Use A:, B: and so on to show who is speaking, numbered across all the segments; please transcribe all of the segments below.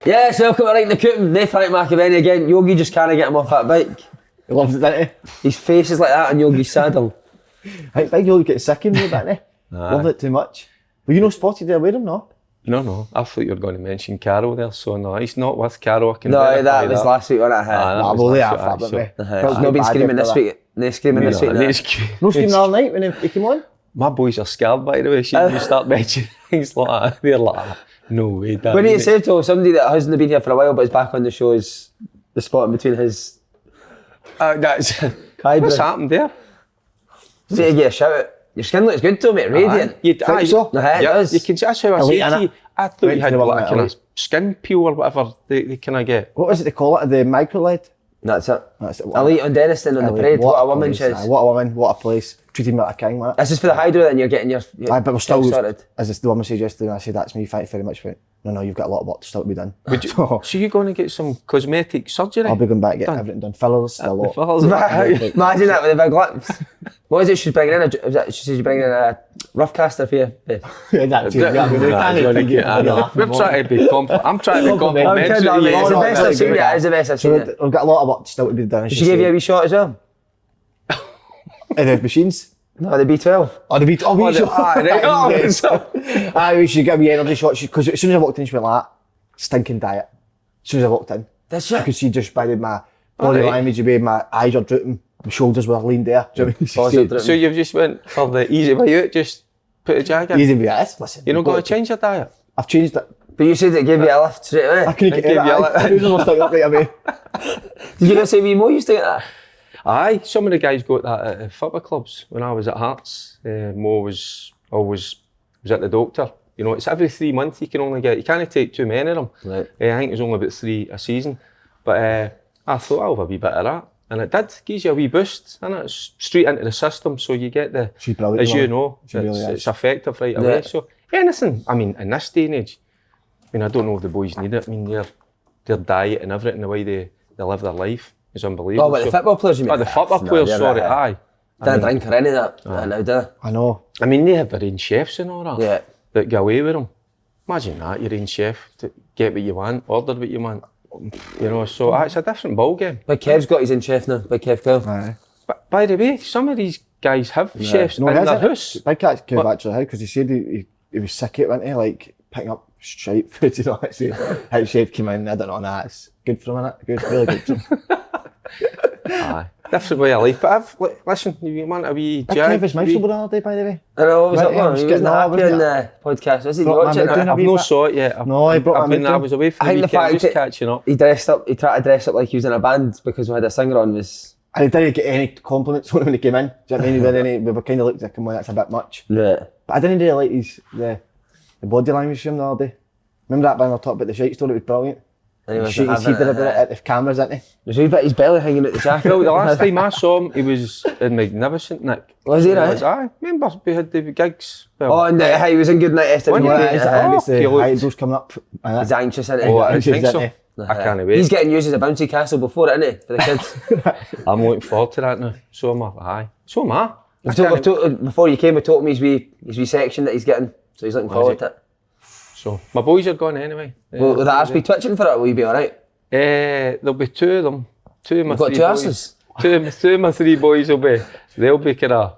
A: Yes, welcome to Right in the Coop. No Frank McAvenny again. Yogi just can't get him off that bike.
B: He loves it, doesn't he?
A: His face is like that on Yogi's saddle.
B: I think Yogi gets sick of me, doesn't he? Loved it too much. Were you not spotted there with him, no?
C: No. I thought you were going to mention Carol there, so no, he's not with Carol. I can
A: No, that was last week, wasn't it?
B: Well, they have that, but
A: There's no been screaming this week. No screaming this week.
B: No screaming all night when he came on?
C: My boys are scared, by the way. You start mentioning things like that. They're like, no way, Dad.
A: When he said to somebody that hasn't been here for a while but is back on the show is the spot in between his...
C: What's happened there?
A: See to get a shout out. Your skin looks good to me, radiant.
B: It does.
C: You can, that's how I say it to you. I thought you had like a kind of skin peel or whatever they kind of get.
B: What was it they call it? The micro-lead?
A: That's it. Elite on Denniston on the parade. What a woman she is.
B: What a woman, what a place. Treated me like a king, man.
A: This is for the hydro and you're getting your
B: but we're still
A: sorted.
B: As the woman said yesterday, I said, that's me, thank you very much for it. No, you've got a lot of work still to be done.
C: So you're going to get some cosmetic surgery?
B: I'll be going back to get everything done. Fillers, a lot.
A: Imagine that with the big lips. What is it she's bringing in? She says she's bringing in a rough caster for you.
C: We're trying to be I'm trying to be complimentary.
A: It's the best I've seen you. It's the best I've seen you.
B: We've got a lot of work still to be done.
A: She gave you a wee shot as well?
B: In the machines?
A: No, the B12.
B: Oh, the B12. We should get a wee energy shot because as soon as I walked in, she went like that. Stinking diet. As soon as I walked in.
A: That's it.
B: You could see just by my body language, the way my eyes are drooping, my shoulders were leaned there.
C: So you've just went for the easy way out, just put a jag in?
B: Easy way out, listen.
C: You're not going to change your diet?
B: I've changed it.
A: But you said it gave you a lift straight away.
B: I couldn't get it. Right away.
A: Did you not say we more used to get that?
C: Aye, some of the guys got that at football clubs when I was at Hearts. Mo was always at the doctor. You know, it's every 3 months you can only get. You can't take too many of them.
A: Right.
C: I think it was only about 3 a season. But I thought I'll have a wee bit of that, and it did. Gives you a wee boost, and it's straight into the system, so you get the.
B: She's brilliant.
C: As you know, it's effective right away. So anything. I mean, in this day and age, I mean, I don't know if the boys need it. I mean, their diet and everything, the way they live their life is unbelievable.
A: Oh, but the football players, you mean?
C: Oh, the football players, sorry, aye.
A: Didn't drink or any of that. Now, do they?
B: I know.
C: I mean, they have their own chefs and all that.
A: Yeah.
C: That get away with them. Imagine that, your own chef, to get what you want, order what you want. You know, so it's a different ball game.
A: Big Kev's got his own chef now, Big Kev Cool.
B: Aye.
C: But by the way, some of these guys have chefs in their house.
B: Big Cat came back to the house because he said he was sick of it, wasn't he? Like picking up shite food, you know, actually. How chef came in, I don't know, it's good for him, innit? Good, really good for him.
C: Aye. Different way of life, but listen, you want a wee
B: Kev was miserable the other day, by the way.
A: I know, what was that one? He wasn't happy
B: on
A: the podcast, was he? Watch it now?
C: I've not saw it yet. I was away for the weekend, just catching up.
A: He tried to dress up like he was in a band because we had a singer on was...
B: And he didn't get any compliments when he came in. Do you know what I mean? We were kind of looked like him, that's a bit much.
A: Yeah.
B: But I didn't really like the body language from the other day. Remember that when we were talking about the shite story, it was brilliant. He did a bit at the cameras, didn't he?
A: There's a wee bit his belly hanging out the jacket.
C: Well, the last time I saw him, he was magnificent, Nick.
A: Was he, right?
C: Aye, remember we had the gigs. Well,
A: oh, and he was in good night yesterday.
B: The hydro's coming up.
A: He's anxious, isn't he?
C: Oh, I think so. I can't wait.
A: He's getting used as a bouncy castle before it, isn't he? For the kids.
C: I'm looking forward to that now. So am I. Aye. So am I.
A: Before you came, we told him his wee section that he's getting. So he's looking forward to it.
C: So my boys are gone anyway.
A: Will the arse be twitching for it, or will you be alright?
C: There'll be 2 of them. 2 of my 3 boys.
A: You've got 2 arses?
C: 2 of my 3 boys they'll be kind of,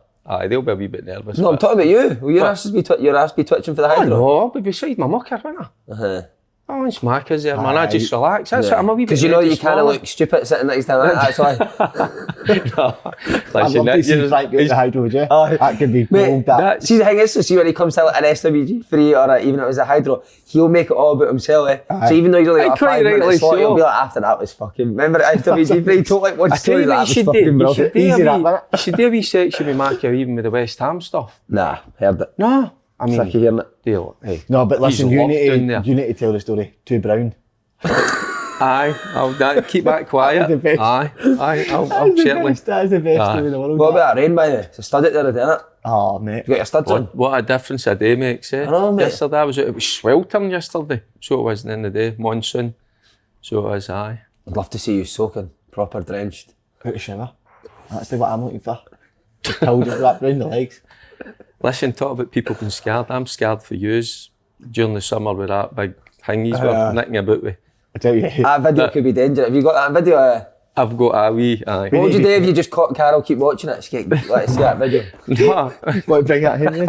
C: they'll be a wee bit nervous.
A: No, I'm talking about you. Will your arse be twitching for the hydro?
C: No, I'll be beside my mucker, won't I? Oh, and smackers there, man. I just relax. That's what I'm a wee bit.
A: Because you know you kind of look stupid sitting next to him. That's why.
B: I'd love to see Frank get the hydro, would you? That could be bold.
A: See, the thing is, so see when he comes to like an SWG3 or even if it was a hydro, he'll make it all about himself. So even though he's only got a 5 minute slot, he'll be like, after that was fucking. Remember at SWG3, he told like one story that was fucking brilliant.
C: You should do a wee section with Mark or even with the West Ham stuff.
A: Nah, heard it.
C: No. I mean,
A: sick of hearing it.
C: Hey,
B: no, but listen, you need to tell the story. 2 Brown.
C: Aye, I'll keep that quiet. Aye, I'll certainly.
B: That's the best in the world.
A: What about that rain, by the way? It's a stud out there, isn't it?
B: Oh, mate.
A: You got your studs on?
C: What a difference a day makes, eh?
A: I know, mate.
C: Yesterday, it was sweltering yesterday, so it wasn't in the day, monsoon, so it was, aye.
A: I'd love to see you soaking, proper drenched.
B: Out of shower. That's what I'm looking for. The towel just wrapped around the legs.
C: Listen, talk about people being scared. I'm scared for yous during the summer with that big thing he's were nicking about with.
B: I tell you.
A: That video could be dangerous. Have you got that video?
C: I've got a wee.
A: What would you do if you just caught Carol keep watching it? She get, let's see that video.
C: No.
B: Want to bring that in?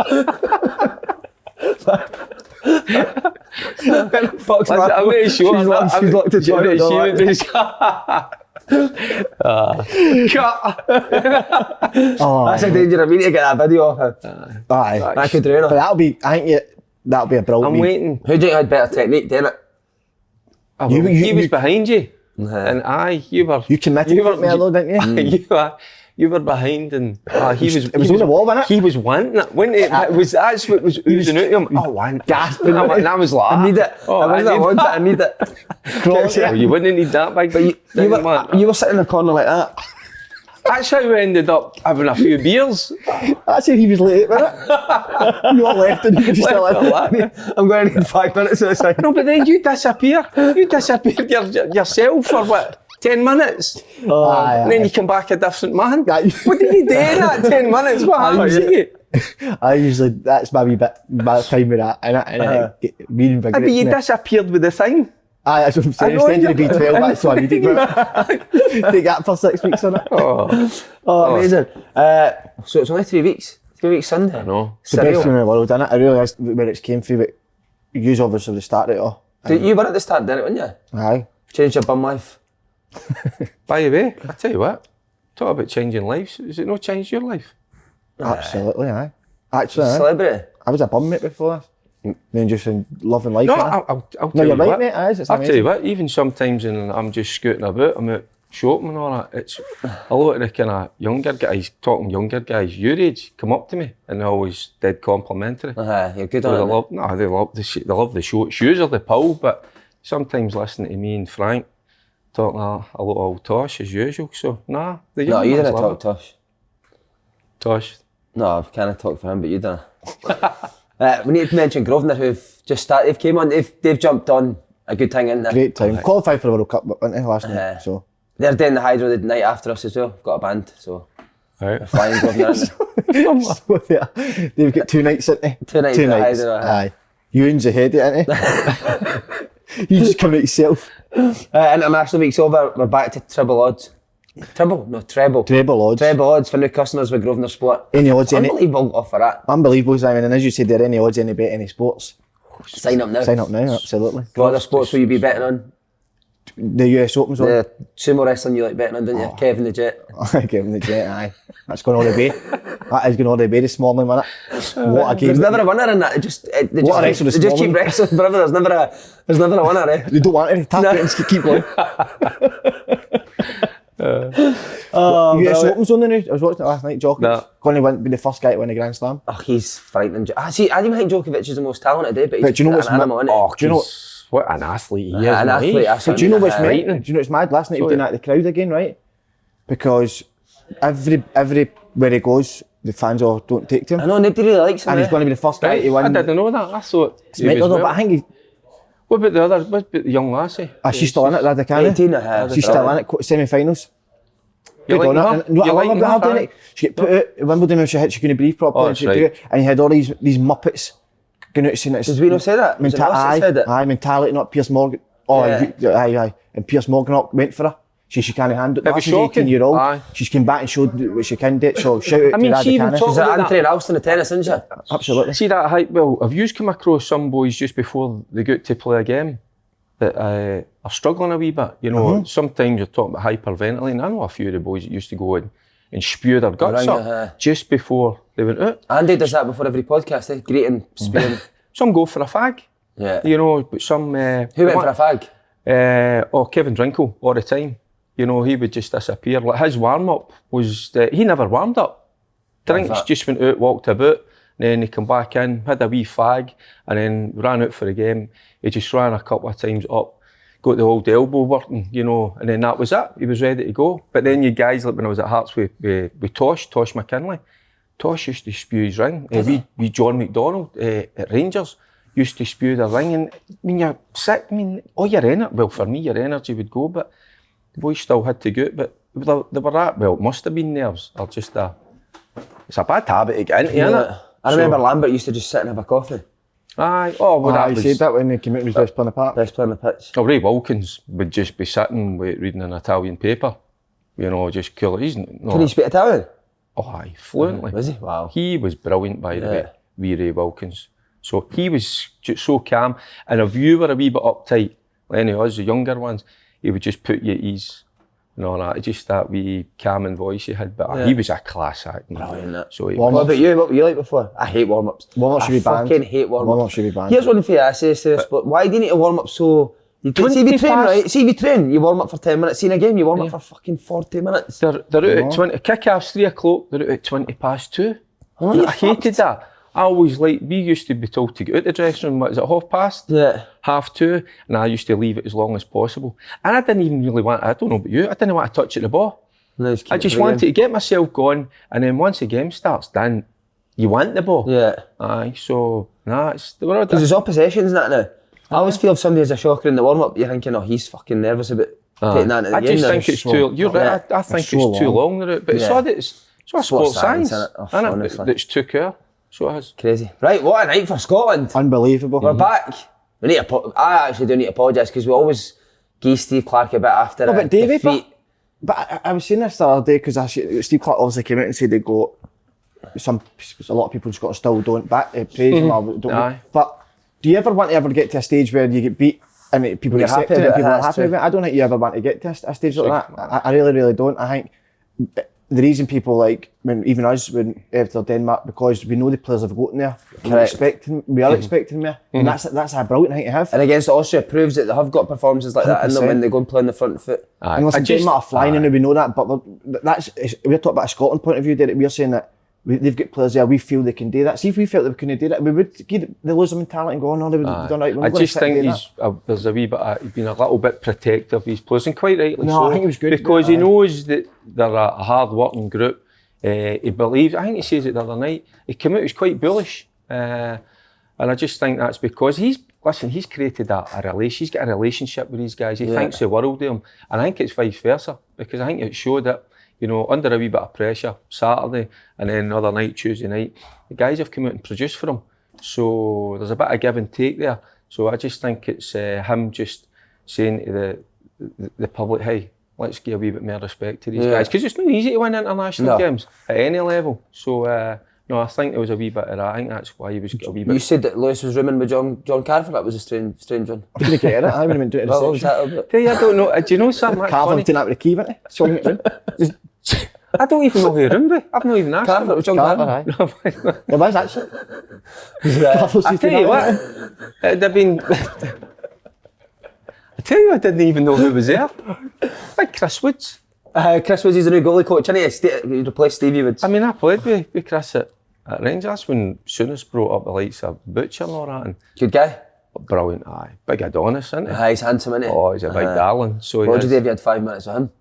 A: Fuck's
C: I'm not sure.
A: She's locked the toilet door. That's a danger. I mean to get that video off her.
B: Aye.
A: That could ruin her.
B: But that'll be a brilliant.
C: I'm waiting.
A: Who do you think had better technique doing it?
C: He was behind you. And you were.
B: You committed to me a lot, didn't you?
C: You were behind, and he was.
B: It was on the wall, wasn't it?
C: He was wanting it, wasn't it? That's what was oozing out of him. Oh, one gasping, and I was like,
A: I need it. I want it. I need it.
C: Well, you wouldn't need that big, but
A: you were sitting in the corner like that.
C: That's how we ended up having a few beers.
B: That's how he was late, wasn't it? You all left and he was still in.
A: I'm going to need 5 minutes of this thing.
C: No, but then you disappear. You disappeared yourself for what? 10 minutes. And then you come back a different man. What did you do in that 10 minutes? What happened to you?
B: I usually, that's my wee bit, my time with that. And me and
C: but you disappeared with the thing.
B: Aye, that's what I'm saying. Extended to B12, that's so I need to take that for 6 weeks on it.
A: Oh, amazing. So it's only 3 weeks. 3 weeks Sunday.
C: I know.
B: It's the best thing in the world, isn't it? I realised where it came from, but you obviously started it all.
A: You were at the start, didn't it, weren't you?
B: Aye.
A: Changed your bum life.
C: By the way, I tell you what, talk about changing lives. Has it not changed your life?
B: Absolutely, aye. Actually, aye.
A: Celebrity.
B: I was a bum mate before this. Then just loving life.
C: No, I'll tell
B: no,
C: you
B: you're right,
C: what.
B: mate. I'll
C: tell you what, even sometimes when I'm just scooting about, I'm out shopping and all that, it's a lot of the kind of younger guys, younger guys your age, come up to me and they're always dead complimentary.
A: You're good on it.
C: They love the shoes or the pull, but sometimes listening to me and Frank talking a lot of old tosh as usual, so nah.
A: No, you didn't talk tosh.
C: Tosh?
A: No, I can't talk for him, but you didn't. We need to mention Grosvenor, who've just started. They've came on. They've jumped on a good thing in there.
B: Great time. Qualified for the World Cup, weren't they, last night? So
A: they're doing the Hydro the night after us as well. We've got a band, so we're flying Grosvenor in.
B: So they've got 2 nights, haven't they?
A: 2 nights.
B: 2 nights.
A: Hydro,
B: aye. You owns your head, ain't he? You just come out yourself.
A: International week's over. We're back to treble odds. Treble odds. Treble odds for new customers with Grosvenor Sport.
B: Any odds?
A: Unbelievable offer that.
B: Unbelievable, Simon. And as you said, there are any odds, any bet, any sports.
A: Sign up now.
B: Sign up now, absolutely.
A: What other sports will you be betting on?
B: The US Open's on.
A: The sumo wrestling you like betting on, didn't you? Kevin the Jet.
B: Kevin the Jet, aye. That's going all the way. That is going all the way this morning, wasn't it? What a game.
A: There's never a winner in that. They just keep wrestling forever. There's never a winner, eh?
B: They don't want any. Tap it and keep going. US Open's on the news. I was watching it last night. Djokovic going to be the first guy to win the Grand Slam.
A: Oh, he's frightening. See, I don't think Djokovic is the most talented, but
B: do you know what's
C: do you know what an athlete he is?
A: An athlete.
B: But do you know what's mad? Do you know what's mad? Last night he was doing that to the crowd again, right? Because everywhere he goes, the fans all don't take to him.
A: I know, nobody really likes him.
B: And he's going to be the first guy to win.
C: I didn't know that. I thought
B: it's mental, but I think he.
C: What about the young lassie?
B: She's still in it, Radicana.
A: 18.
B: She's still in it, semi-finals.
C: You like her?
B: No, I love her doing it. She get put out at Wimbledon when she hit, she couldn't breathe properly. And, do it, and you had all these Muppets going out saying it.
A: Does we not say that?
B: Aye, mentality, not Piers Morgan. Aye. And Piers Morgan went for her. She can't handle it. She's 18-year-old. She's came back and showed what she can do. So shout out to Radicana.
A: She's at Anthony Ralston of tennis, isn't she?
B: Absolutely.
C: See that hype? Well, have you come across some boys just before they go to play a game that are struggling a wee bit? You know, sometimes you're talking about hyperventilating. I know a few of the boys that used to go in and spew their guts up just before they went out.
A: Andy does that before every podcast, greeting, spewing.
C: Some go for a fag.
A: Yeah.
C: You know, but some...
A: Who went for a fag?
C: Kevin Drinkle, all the time. You know, he would just disappear. Like his warm-up was... he never warmed up. Drinks just went out, walked about, and then he come back in, had a wee fag, and then ran out for the game. He just ran a couple of times up, got the old elbow working, you know, and then that was it. He was ready to go. But then you guys, like when I was at Hearts with Tosh McKinley, Tosh used to spew his ring. We John McDonald at Rangers used to spew the ring. And when you're sick, all your energy, well, for me, your energy would go, but the boys still had to go. But they were at, well, it must have been nerves, or just it's a bad habit to get into, isn't it?
A: I remember Lambert used to just sit and have a coffee.
C: Aye. Oh, well, that
B: he
C: was...
B: said that when he came out and was best player on the park.
A: Best player on the pitch.
C: Oh, Ray Wilkins would just be sitting reading an Italian paper. You know, just cool.
A: Can he speak Italian?
C: Oh, aye, fluently.
A: Was he? Wow.
C: He was brilliant, by the way, wee Ray Wilkins. So he was just so calm. And if you were a wee bit uptight, like any of us, the younger ones, he would just put you at ease and all that. Just that wee calming voice he had. But he was a class act.
A: Brilliant.
C: So
A: what about you? What were you like before? I hate warm-ups.
B: Warm-ups should be banned.
A: I fucking hate warm-ups.
B: Warm-ups should be banned.
A: Here's one for you, I say this, but why do you need to warm up so... See if you train, right? See if you train, you warm up for 10 minutes. See in a game, you warm up for fucking 40 minutes.
C: They're out at 20, kick-off's 3 o'clock, they're out at 20 past 2. I hated that. I always we used to be told to get out the dressing room, what is it, 2:30?
A: Yeah.
C: 2:30, and I used to leave it as long as possible. And I didn't even really want, I don't know about you, I didn't want to touch at the ball.
A: No,
C: I just wanted to get myself going, and then once the game starts, then you want the ball.
A: Yeah.
C: Aye, so, it's the
A: world. Because there's oppositions and that now. I always feel if somebody has a shocker in the warm-up, you're thinking, oh, he's fucking nervous about taking that into the game.
C: I just think it's too, you're right, I think it's too long, but it's a sports science, that's took her. So it is.
A: Crazy. Right, what a night for Scotland.
B: Unbelievable.
A: We're back. We need to, I actually do need to apologise because we always give Steve Clarke a bit after
B: but Davey,
A: defeat.
B: But I was saying this the other day because Steve Clarke obviously came out and said they got a lot of people in Scotland still don't praise him. But do you ever want to get to a stage where you get beat and people get happy and people are happy with it? I don't think you ever want to get to a stage like that. I really, really don't. I think the reason people even us when after Denmark, because we know the players have gotten there. We are expecting them, and that's a brilliant thing to have.
A: And against Austria proves that they have got performances like that in them when they go and play on the front foot.
B: And listen, Denmark are flying in, and we know that. But we're talking about a Scotland point of view. Derek, we're saying that they've got players there. We feel they can do that. See if we felt they couldn't do that, we would give the loser mentality and go, no, they would have done right.
C: I just think there's a wee bit. He's been a little bit protective of his players, and quite rightly so.
B: I think it was good
C: because he knows that they're a hard-working group. He believes. I think he says it the other night. He came out. He was quite bullish, and I just think that's because he's created a relation. He's got a relationship with these guys. He thinks the world of them, and I think it's vice versa because I think it showed that. You know, under a wee bit of pressure, Saturday and then the other night, Tuesday night, the guys have come out and produced for him. So there's a bit of give and take there. So I just think it's him just saying to the public, hey, let's give a wee bit more respect to these guys. Because it's not easy to win international games at any level. So, no, I think there was a wee bit of that. I think that's why he was a wee bit...
A: You said that Lewis was rooming with John Carver. That was a strange one.
B: I didn't get it. I haven't been doing it.
A: What was that about?
C: I don't know. Do you know something that's
B: Carver
C: funny?
B: didn't have the key, wasn't he? Swung it round.
C: I don't even know who roomed with. I've not even asked him.
A: Carver, John Carver.
B: There was actually.
C: I tell you what, it'd have been... I tell you, I didn't even know who was there. Big Chris Woods.
A: Chris Woods is the new goalie coach, isn't he? He replaced Stevie Woods.
C: I mean, I played with Chris at Rangers. That's when Souness brought up the likes of Butcher and all that. And
A: good guy.
C: Brilliant, aye. Big Adonis, isn't he?
A: He's handsome, isn't he?
C: Oh, he's a big darling. So
A: what would you do if you had 5 minutes with him?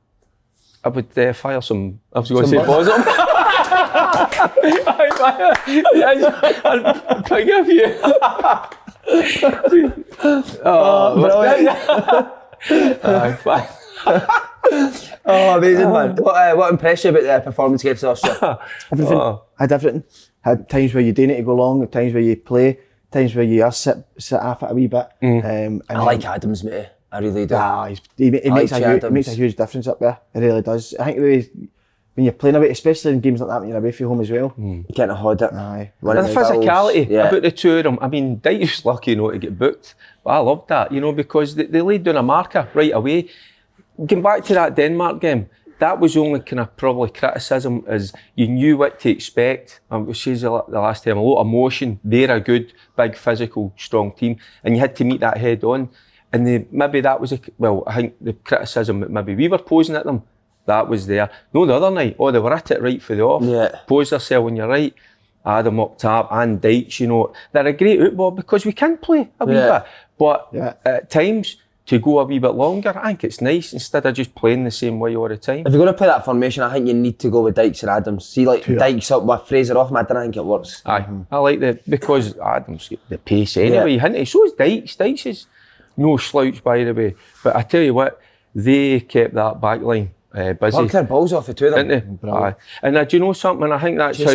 C: I would fire some... I was going to say positive. I'd pick up you.
B: Brilliant.
A: Oh, amazing, man. What impressed you about the performance against Austria?
B: Everything. I had everything. Had times where you do need to go long, times where you play, times where you sit off it a wee bit.
A: I like Adams, mate. I really do.
B: He makes a huge difference up there. It really does. I think when you're playing away, especially in games like that when you're away from home as well.
A: You can't afford it.
C: Aye. The physicality about the two of them. I mean, Dyche's lucky to get booked, but I loved that, because they laid down a marker right away. Going back to that Denmark game, that was the only kind of probably criticism is you knew what to expect. We said the last time, a lot of emotion. They're a good, big, physical, strong team, and you had to meet that head on. And maybe that was I think the criticism that maybe we were posing at them, that was there. No, the other night, they were at it right for the off.
A: Yeah.
C: Posed themselves when you're right. Adam up top and Dyche, they're a great football because we can play a wee bit. But at times, to go a wee bit longer, I think it's nice instead of just playing the same way all the time.
A: If you're going to play that formation, I think you need to go with Dykes and Adams. See, Dykes up with Fraser off him, I don't think it works.
C: Aye, I like that because Adams got the pace anyway, hasn't he? So is Dykes. Dykes is no slouch, by the way. But I tell you what, they kept that back line busy.
A: Worked their balls off the two of them.
C: Didn't they? Aye. And do you know something? I think that's how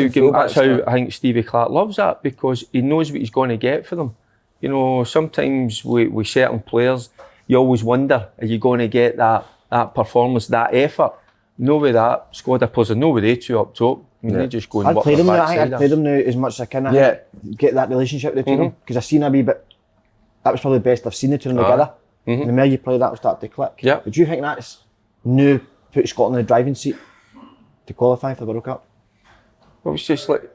C: I think Stevie Clarke loves that because he knows what he's going to get for them. You know, sometimes with certain players, you always wonder, are you going to get that performance, that effort? No with that squad of players, no with they two up top. I mean, they just go and work their backside.
B: I'd play them now as much as I can. Get that relationship with the two of them. Because I've seen a wee bit, that was probably the best I've seen the two of them together. And the more you play, that will start to click.
C: Yeah.
B: But do you think that's new, put Scotland in the driving seat to qualify for the World Cup?
C: Well, it's just like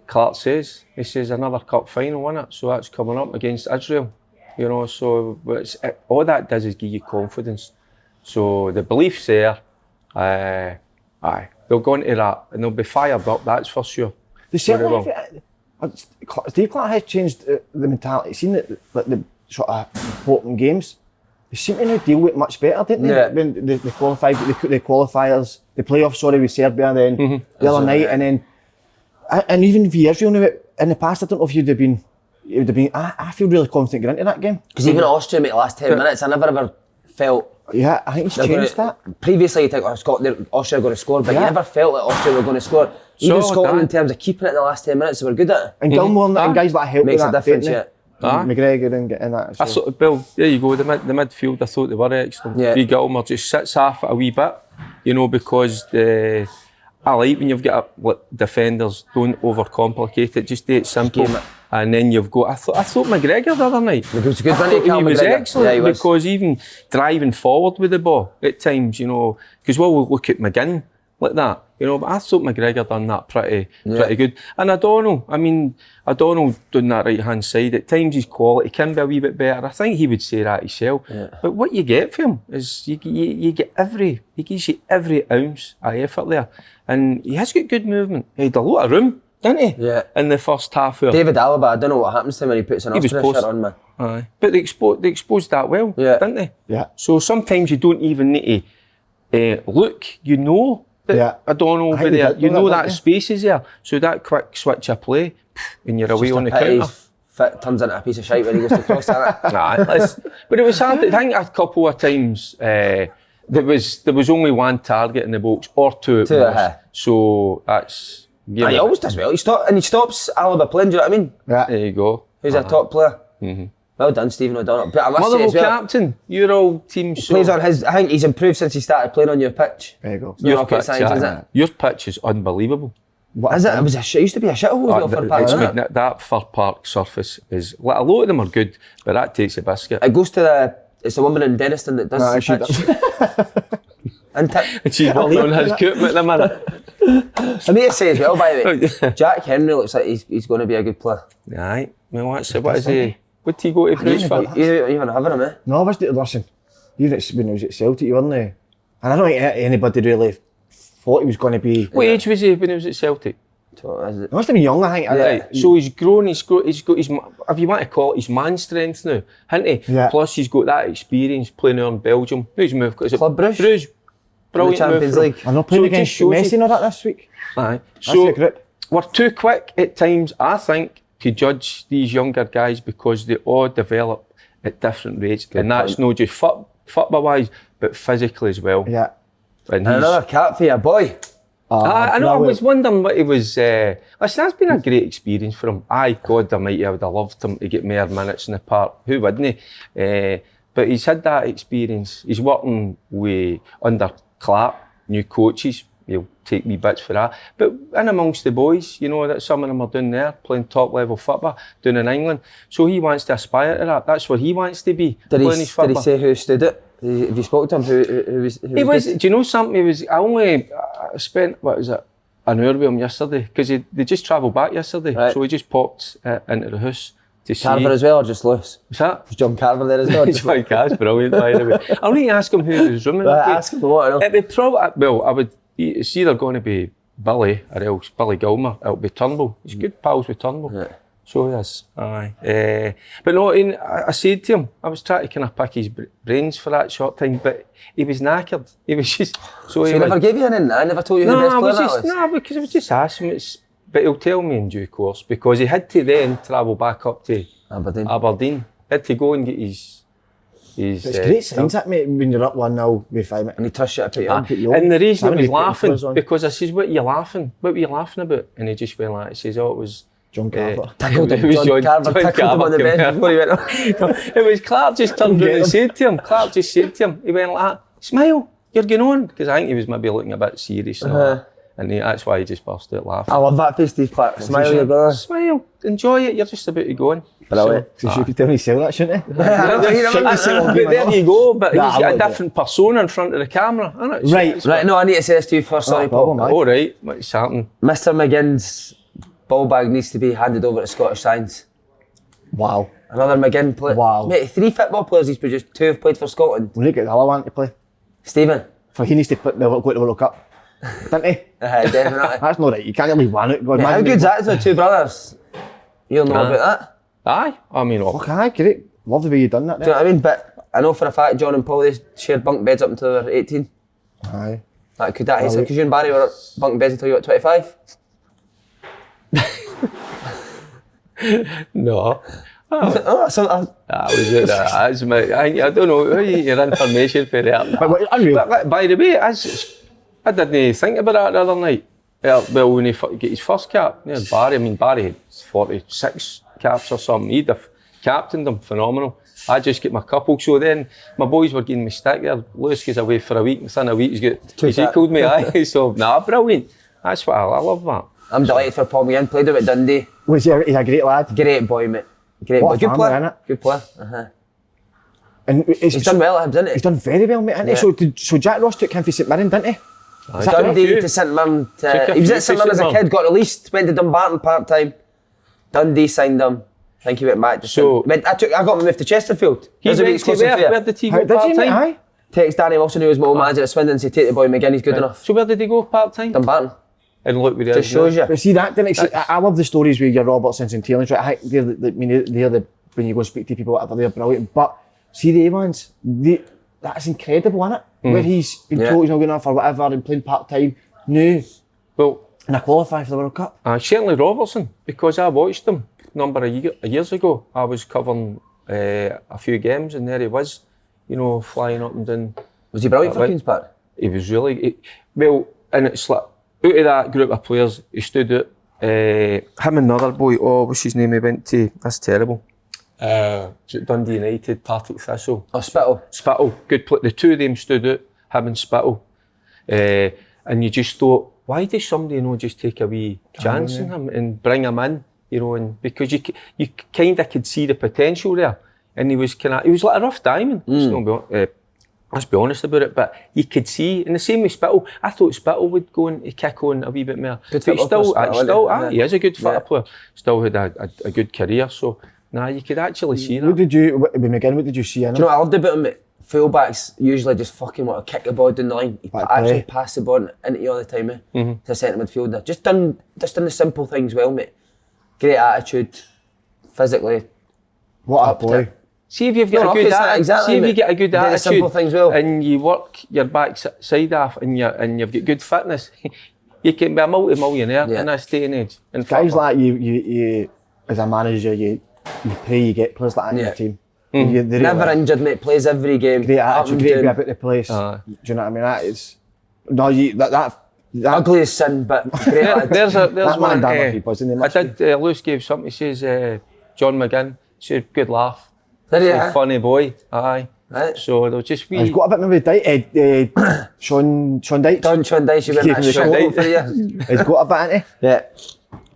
C: Clark says. He says another cup final, isn't it? So that's coming up against Israel. You know, so all that does is give you confidence. So the belief's there. They'll go into that and they'll be fired up, that's for sure.
B: Steve Clark has changed the mentality. Seen that, like the sort of important games, they seem to now deal with it much better, didn't they?
A: Yeah.
B: When they qualified, the qualifiers, the playoffs, with Serbia, then the other night, and then, and even for Israel now, in the past, I don't know if it would have been. I feel really confident going into that game.
A: Because even Austria, mate, the last 10 minutes, I never ever felt.
B: Yeah, I think he's changed that.
A: Previously, you think, Austria are going to score, but you never felt like Austria were going to score. Even Scotland, in terms of keeping it in the last 10 minutes, they were good at it.
B: And Gilmore and guys like help
A: makes
B: with that,
A: a difference, yeah.
B: McGregor and getting that. So.
C: I thought, Bill, there you go, the midfield, I thought they were excellent.
A: Yeah.
C: Gilmore just sits off it a wee bit, you know, because I like when you've got defenders, don't overcomplicate it, just do it simple. And then you've got, I thought McGregor the other night.
A: He was good,
C: he was excellent because even driving forward with the ball at times, you know, because we'll look at McGinn like that, you know, but I thought McGregor done that pretty good. And O'Donnell doing that right hand side, at times his quality can be a wee bit better. I think he would say that himself. Yeah. But what you get from him is he gives you every ounce of effort there. And he has got good movement. He had a lot of room, didn't he?
A: Yeah.
C: In the first half hour.
A: David Alaba, I don't know what happens to him when he puts an Austria shirt on, man.
C: Aye. But they exposed that well, didn't they?
B: Yeah.
C: So sometimes you don't even need to look, you know that O'Donnell will be there. You know that space is there. So that quick switch of play, and you're away on the counter.
A: Fit turns into a piece of shite when he goes to cross that.
C: But it was hard. I think a couple of times there was only one target in the box, or two at most. So that's...
A: He always does well. He stops Alaba playing, do you know what I mean?
B: Yeah.
C: There you go.
A: Who's a top player? Well done, Stephen O'Donnell. But I must say as well,
C: captain, Euro team.
A: Plays on his. I think he's improved since he started playing on your pitch.
B: There you go.
C: Your pitch is unbelievable.
A: What is it? It used to be a shithole as well for Park.
C: That Fir Park surface is. Like, a lot of them are good, but that takes a biscuit.
A: It goes to it's the woman in Denniston that does the pitch.
C: And she's working on his equipment at the minute.
A: I need to say as well, by the way, Jack Henry looks like he's going to be a good player.
C: Aye. Well, what is he? What did he go to Bruce for?
A: You even having him, eh?
B: No, listen, even when he was at Celtic, you weren't there. And I don't think anybody really thought he was going to be...
C: What age was he when he was at Celtic?
A: He
B: must have been young, I think.
C: Right. So he's grown, he's got his, if you want to call it, his man strength now, hasn't he?
B: Yeah.
C: Plus he's got that experience playing in Belgium. Who's moved? Is it
A: Club Bruges?
C: Bruges. Brilliant
A: Champions League.
B: I know playing against Messi and all that this week.
C: Aye.
B: So
C: we're too quick at times, I think, to judge these younger guys because they all develop at different rates. And that's not just football wise, but physically as well.
B: Yeah.
A: And another cap for your boy.
C: I know, I was wondering what he was... listen, that's been a great experience for him. God almighty, I would have loved him to get more minutes in the park. Who wouldn't he? But he's had that experience. He's working under Clark, new coaches. He'll take me bits for that. But in amongst the boys, you know, that some of them are doing there, playing top level football, doing in England. So he wants to aspire to that. That's where he wants to be.
A: Did he say who stood it? Have you spoke to him? Who was
C: do you know something? I spent, an hour with him yesterday, because they just travelled back yesterday. Right. So he just popped into the house to see.
A: Carver as well, or just Lewis?
C: What's that?
A: Was John Carver there as well?
C: John Carver's brilliant, by the way. I'll need to ask him who his roommate would be.
A: Ask him what, I
C: know. It's either going to be Billy or else Billy Gilmer. It'll be Turnbull. He's good pals with Turnbull. Yeah. So he is. Aye. But no, I said to him, I was trying to kind of pick his brains for that short time, but he was knackered. He was just... So
A: he never gave you an in? I never told you who the best player was?
C: No, because I was just asking him. But he'll tell me in due course, because he had to then travel back up to Aberdeen. He had to go and get his... It's
B: great signs that, mate, when you're up 1-0 with 5 minutes.
A: And he trusts you to put you on.
C: And the reason he was laughing, because I says, what were you laughing about? And he just went like, he says,
B: John Carver.
A: Tackled him.
C: It was
A: John Carver tackled him on the bench before he went off.
C: It was Clark just turned around and said to him, he went like that, smile, you're going on. Because I think he was maybe looking a bit serious. And that's why he just burst out laughing.
A: I love that face, Steve Clark. Smile, your brother.
C: Smile, enjoy it, you're just about to go on.
B: Brilliant. So you could tell me sell that, shouldn't he?
C: But there you go, but he's got a different persona in front of the camera, isn't it?
A: Right, no, I need to say this to you first, sorry, Paul.
C: All right, what's happening?
A: Mr. McGinn's ball bag needs to be handed over to Scottish Science.
B: Wow.
A: Another McGinn player.
B: Wow.
A: Mate, 3 football players he's produced, 2 have played for Scotland.
B: We need to get the other one to play.
A: Stephen.
B: For he needs to go to the World Cup. Didn't he?
A: Definitely.
B: That's not right, you can't leave one out.
A: Mate, how good's that to the 2 brothers? You'll know about that.
C: Aye, I mean,
B: fuck, aye, great. Love the way you done that.
A: Do you know what I mean? But I know for a fact John and Paul, they shared bunk beds up until they were 18.
B: Aye.
A: Could that happen? Because you and Barry were bunk beds until you were 25?
C: No.
A: That
C: was it. I don't know where you get your information for that.
B: But unreal.
C: By the way, I didn't think about that the other night. Well, when he got his first cap, Barry had 46 caps or something. He'd have captained them, phenomenal. I just get my couple. So then my boys were getting me stick there. Lewis goes away for a week, within a week he's equalled me. Aye. So, brilliant. That's what I love that.
A: I'm delighted for Paul McGinn. Played with Dundee.
B: He's a great lad.
A: Great boy, mate. Great boy. Good player, innit? Good player.
B: And
A: he's done well at Hibs, hasn't he?
B: He's done very well, mate, hasn't he? So Jack Ross took him for St Mirren, didn't he?
A: Dundee to St Mirren. He was at St Mirren as a kid, got released, went to Dumbarton part-time. Dundee signed him. I think he went back. I got him moved to Chesterfield.
C: Where did he go part-time?
A: Text Danny Wilson, who was my old manager at Swindon, and said, take the boy McGinn, he's good enough.
C: So where did he go part-time?
A: Dumbarton.
C: And look where he is.
A: Just shows you.
B: But see that, didn't it? I love the stories with your Robertsons and Taylors. Right? I think they're the when you go and speak to people, whatever, they're brilliant. But see the A-ones, that's incredible, isn't it? Where he's been told he's not good enough or whatever and playing part-time. No.
C: Well,
B: and I qualify for the World Cup.
C: Certainly Robertson, because I watched him a number of years ago. I was covering a few games and there he was, flying up and down.
A: Was he brilliant for Queen's Park?
C: He was really, and it's like, out of that group of players, he stood out. Him and another boy, what's his name, he went to, that's terrible. Dundee United, Partick Thistle. Spittle, good player. The 2 of them stood out, him and Spittle. And you just thought, why does somebody not just take a wee chance in him and bring him in? And because you kind of could see the potential there. And he was like a rough diamond. Let's be honest about it, but you could see, and the same with Spittle, I thought Spittle would go and kick on a wee bit more.
A: Good football
C: he is a good football player. Still had a good career, so you could actually see that.
B: What did you see in him?
A: Do you know what I loved about him? Fullbacks usually just fucking want to kick the ball down the line. He actually pass the ball into you all the time, to a centre midfielder. Just done the simple things well, mate. Great attitude, physically.
B: What a boy.
C: See if you've got a good attitude. See if you get a good attitude,
A: simple things well,
C: and you work your backside off, and you've got good fitness. You can be a multi-millionaire in this day and age. And
B: guys like you, as a manager, you pray you get players like that in your team.
A: Never injured, mate. Plays every game.
B: Great attitude, great about the place. Do you know what I mean? That is that
A: ugly as sin, but great.
C: There's one.
B: Lewis
C: gave something. He says John McGinn. He said good laugh. Funny boy, aye. Right. So they'll just be.
B: He's got a bit maybe Sean Dyche.
A: Sean Dyche, you went that show for you.
B: He's got a bit, hasn't he?
A: Yeah.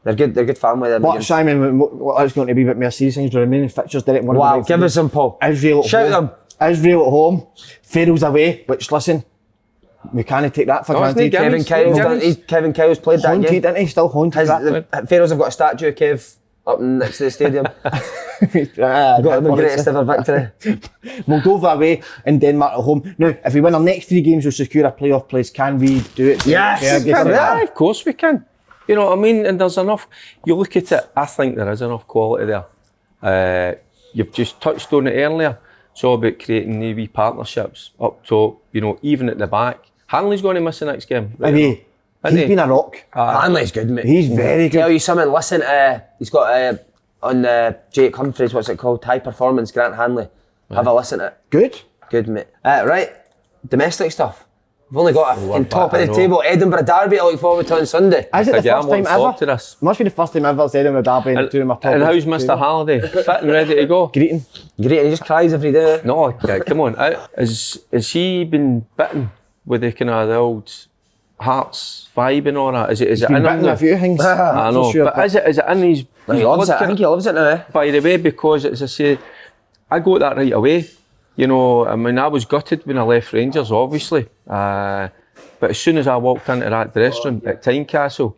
A: They're good family.
B: But Simon, what is going to be a bit more serious things? The remaining fixtures didn't want to.
A: Wow, give us some, Paul.
B: Israel.
A: Shout them.
B: Israel at home. Pharaoh's away. Which listen, we can't take that for granted.
A: Kevin Kyle's played that game.
B: Didn't he? Still haunted.
A: Pharaohs have got a statue of Kev up next to the stadium. Got the greatest ever victory.
B: Moldova away and Denmark at home. Now, if we win our next 3 games, we'll secure a playoff place. Can we do it?
A: Yes,
C: of course we can. You know what I mean? And there's enough. You look at it, I think there is enough quality there. You've just touched on it earlier. It's all about creating new wee partnerships up top, even at the back. Hanley's going to miss the next game.
B: Right? He's been a rock.
A: Hanley's good, mate.
B: He's very good.
A: Tell you something, listen, he's got on Jake Humphreys, what's it called? High Performance, Grant Hanley. Have a listen to it.
B: Good,
A: mate. Right, domestic stuff. We've only got a top of the table Edinburgh Derby to look forward to on Sunday.
B: Is it the first time ever? Must be the first time ever it's Edinburgh Derby and doing my top.
C: And how's Mr. Halliday? Fit and ready to go?
B: Greeting.
A: He just cries every day.
C: No, come on. Has he been bitten with the kind of the old Hearts vibe and all that? Is it in him?
B: A few things.
C: I know,
B: sure,
C: but is it in his?
A: He loves it. I think he loves it now.
C: By the way, because as I say, I got that right away. You know, I mean, I was gutted when I left Rangers, obviously. But as soon as I walked into that dressing room at Tynecastle,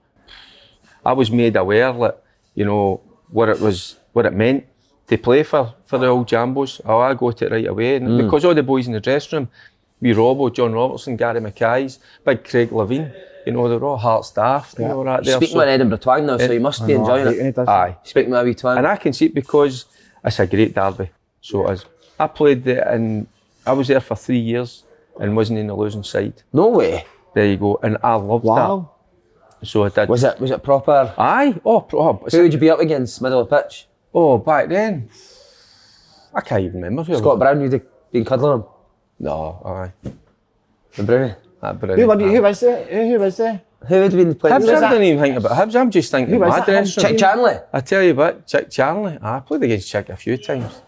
C: I was made aware that, you know, what it meant to play for the old Jambos. Oh, I got it right away. And because all the boys in the dressing room, we Robbo, John Robertson, Gary Mackay's, big Craig Levine, you know, they're all Hearts staff. You know, right there.
A: Speaking with Edinburgh twang now, so you must be enjoying it.
C: Aye.
A: Speaking with a wee twang.
C: And I can see it because it's a great derby. So it is. I played it and I was there for 3 years and wasn't in the losing side.
A: No way.
C: There you go. And I loved that. So I did.
A: Was it proper?
C: Aye.
A: Who would you be up against, middle of the pitch?
C: Oh, back then, I can't even remember.
A: Scott Brown, you'd have been cuddling him?
C: No, aye.
A: The Brownie?
B: Who was there?
A: Who would have been playing?
C: Hibs, I didn't even think about Hibs. I'm just thinking my dressing room.
A: Chick Charnley?
C: I tell you what, Chick Charnley. I played against Chick a few times.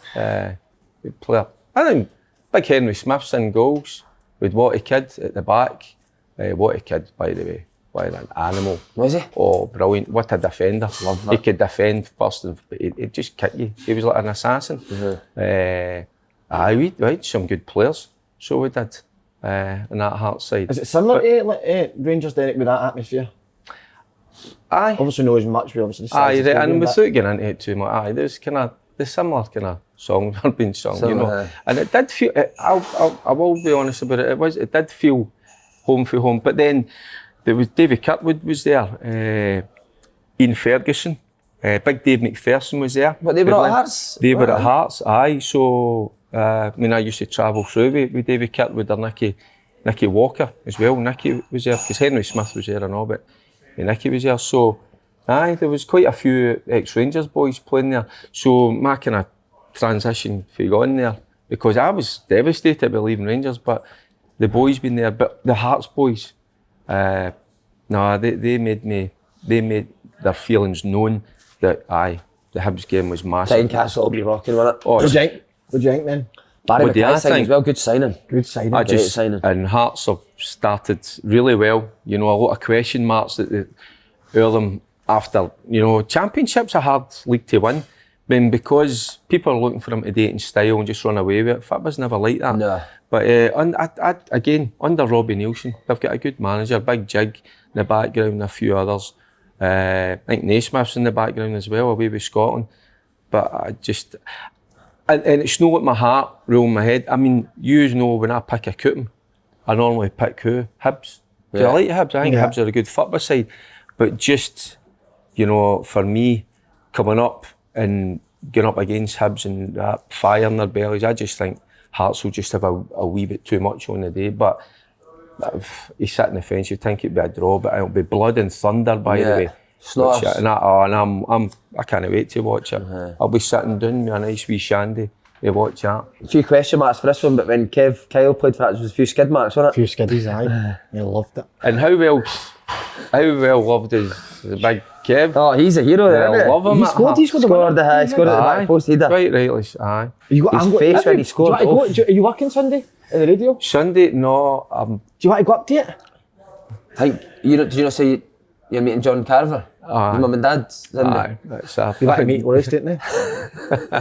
C: Good player. I think big Henry Smith's in goals with Watty Kid at the back. Watty Kid, by the way, what an animal.
A: Was he?
C: Oh, brilliant. What a defender. Love that. He could defend first and he'd just kick you. He was like an assassin. We had some good players. So we did on that Hearts side.
B: Is it similar to Rangers, Derek, with that atmosphere?
C: Aye.
B: Obviously not as much, we obviously
C: decided and without getting into it too much, there's kind of the similar kind of songs are being sung, you know. And it did feel, I will be honest about it, it did feel home for home. But then there was David Kirkwood was there, Ian Ferguson, big Dave McPherson was there.
A: But they were at Hearts?
C: They were at Hearts, aye. So, I used to travel through with David Kirkwood or Nicky Walker as well. Nicky was there, because Henry Smith was there and all, but Nicky was there. So, aye, there was quite a few ex-Rangers boys playing there. So my kind of transition for on there, because I was devastated by leaving Rangers, but the boys been there, but the Hearts boys, they made their feelings known that the Hibs game was massive.
A: Tynecastle will be rocking, won't it?
C: Oh,
B: what do you think then?
A: Barry Mackay signing as well, good signing.
B: Good signing.
A: Great signing.
C: And Hearts have started really well. You know, a lot of question marks that them after, you know, championships are hard league to win. Then because people are looking for them to date in style and just run away with it. Fat was never like that.
A: No.
C: But again, under Robbie Nielsen, they've got a good manager, Big Jig in the background and a few others. I think Naismith's in the background as well, away with Scotland. But I just, and it's not what my heart rule in my head. I mean, you know when I pick a coupon, I normally pick who? Hibs. Do I like Hibs? I think Hibs are a good football side. But just, you know, for me, coming up and going up against Hibs and that fire in their bellies, I just think Hearts will just have a wee bit too much on the day. But if you sit in the fence, you think it'd be a draw, but it'll be blood and thunder, by the way. I can't wait to watch it. I'll be sitting down with a nice wee shandy to watch that.
A: A few question marks for this one, but when Kyle played for that, there was a few skid marks, wasn't it?
B: A few skiddies, aye. He loved it.
C: And how well loved is the big Kev?
A: Oh, he's a hero there, isn't he?
C: I love him.
B: He scored at the
A: back post, he did.
C: Right, aye.
A: His face when he scored.
B: Are you working Sunday in the radio?
C: Sunday? No.
B: Do you want to go up to it?
A: I think, did you not say you're meeting John Carver? Your mum and dad's in there.
C: That's
B: you want to meet Lewis, didn't they?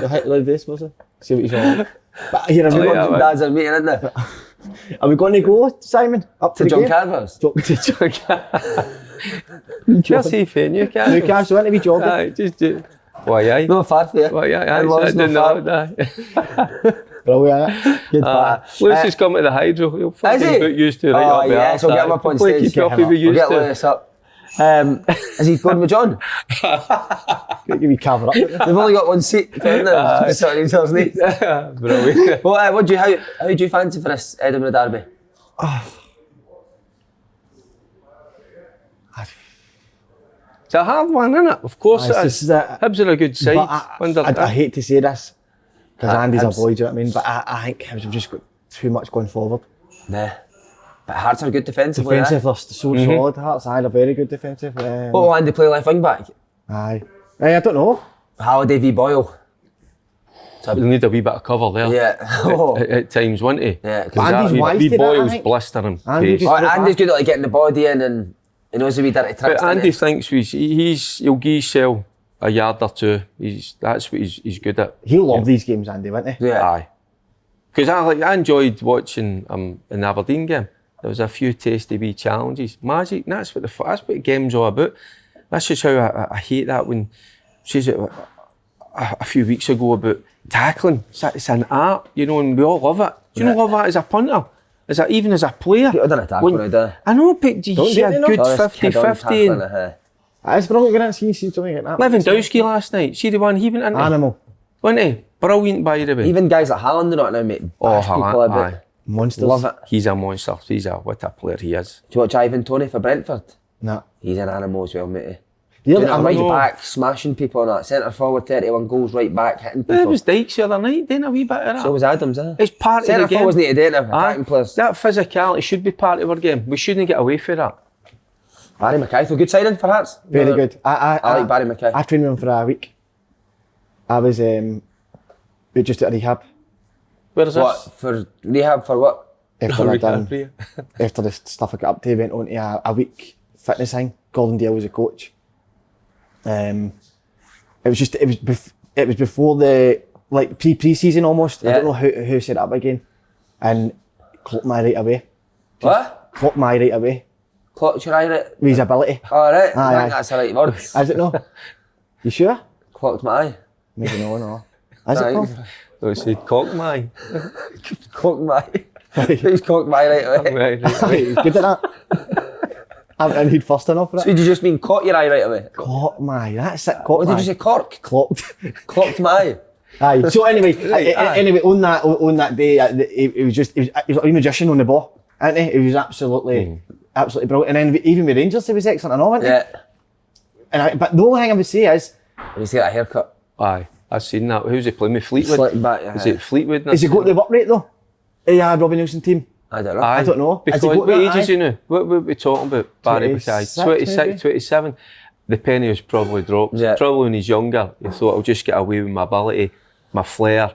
B: You'll hit Lewis, was it? See what he's on. But here,
A: Mum and dad's are meeting, isn't there?
B: Are we going to go, Simon, up to
A: John Carver's?
B: To John Carver.
C: Where's he for Newcastle?
B: Newcastle, went to be jogging.
C: Aye, just do. Why, aye?
A: No far for you.
C: Why, aye, I didn't know that.
B: Brilliant. Good part.
C: Lewis is coming to the Hydro. He'll fucking put used to right up there.
A: Yes, we'll get him up on stage. We'll get Lewis up. Is he going with John?
B: Give me cover up.
A: They've only got one seat. Brilliant. Well, how do you fancy for this Edinburgh Derby?
C: It's a hard one, isn't it? Of course it is. Hibs are a good side.
B: I hate to say this, because Andy's a boy, do you know what I mean? But I think Hibs have just got too much going forward.
A: Nah. But Hearts are good defensively.
B: Defensive, they're so solid. Hearts, aye, they're very good defensive.
A: What will Andy play left wing back?
B: Aye. I don't know.
A: Halliday v Boyle.
C: He'll need a wee bit of cover there.
A: Yeah.
C: At times, won't he?
A: Yeah.
B: Andy's wise to that,
C: Boyle's
B: I think.
C: blistering
B: Andy
C: pace.
A: Andy's good at like getting the body in and he knows the wee dirty tricks.
C: But Andy thinks he'll give himself a yard or two. That's what he's good at.
B: He'll love these games, Andy, won't he?
A: Yeah.
C: Aye. Because I enjoyed watching in the Aberdeen game. There was a few tasty wee challenges. Magic, that's what the game's all about. That's just how I hate that when she said a few weeks ago about tackling. It's an art, you know, and we all love it. Do you not love that as a punter? Even as a player?
A: People don't tackle now, do
C: I know, but you see a good 50-50.
B: It's brilliant when I see something like that.
C: Lewandowski last night, see the one he went into?
B: Animal.
C: Wasn't he? Brilliant, by the way.
A: Even guys like Haaland are not now, mate. Bash people a bit.
B: Monsters.
A: Love it.
C: He's a monster. What a player he is.
A: Do you watch Ivan Toney for Brentford?
B: No.
A: He's an animal as well, mate.
B: Yeah,
A: I'm right back, smashing people on that. Centre forward, 31 goals, right back, hitting people.
C: It was Dykes the other night, doing a wee bit of that.
A: So was Adams,
C: It's part of the game.
A: Centre forwards need to do it now, attacking players.
C: That physicality should be part of our game. We shouldn't get away from that.
A: Barry McKay, good signing for Hearts.
B: Very good.
A: I like Barry McKay.
B: I trained with him for a week. I was we just at rehab.
C: Where is
A: What,
C: this?
A: for rehab for what?
B: After the stuff I got up to, went on to a week fitness thing. Gordon Dale was a coach. It was before the like pre-season almost. Yeah. I don't know who set it up again, and clocked my right away.
A: What?
B: Clocked my right away.
A: Clocked your eye right?
B: With his ability.
A: Oh, right.
B: Aye,
A: I think that's the right word.
B: Is it no? You sure?
A: Clocked my eye.
B: Maybe no. Is it called?
C: I said cock my.
A: Clocked my eye. He's cocked my right away.
B: He's good at that. And he'd first enough for it.
A: So did you just mean caught your eye right away?
B: Clocked my, that's it.
A: What did you say, cork?
B: Clocked.
A: Clocked my eye.
B: Aye. So anyway, on that day, he was like a magician on the ball, isn't he? He was absolutely brilliant. And then even with Rangers, he was excellent and all, wasn't he?
A: Yeah.
B: But the only thing I would say is,
A: he's got a haircut.
C: Aye, I've seen that. Who's he playing with? Fleetwood?
A: Slick back, yeah.
C: Is it Fleetwood?
B: has he got the work rate though? Yeah, Robbie Nielsen team.
A: I don't know.
B: I don't know.
C: Because what age is he now? What are we talking about? Barry McKay? 26, 27. The penny has probably dropped.
A: Yeah.
C: Probably when he's younger, he thought, I'll just get away with my ability, my flair.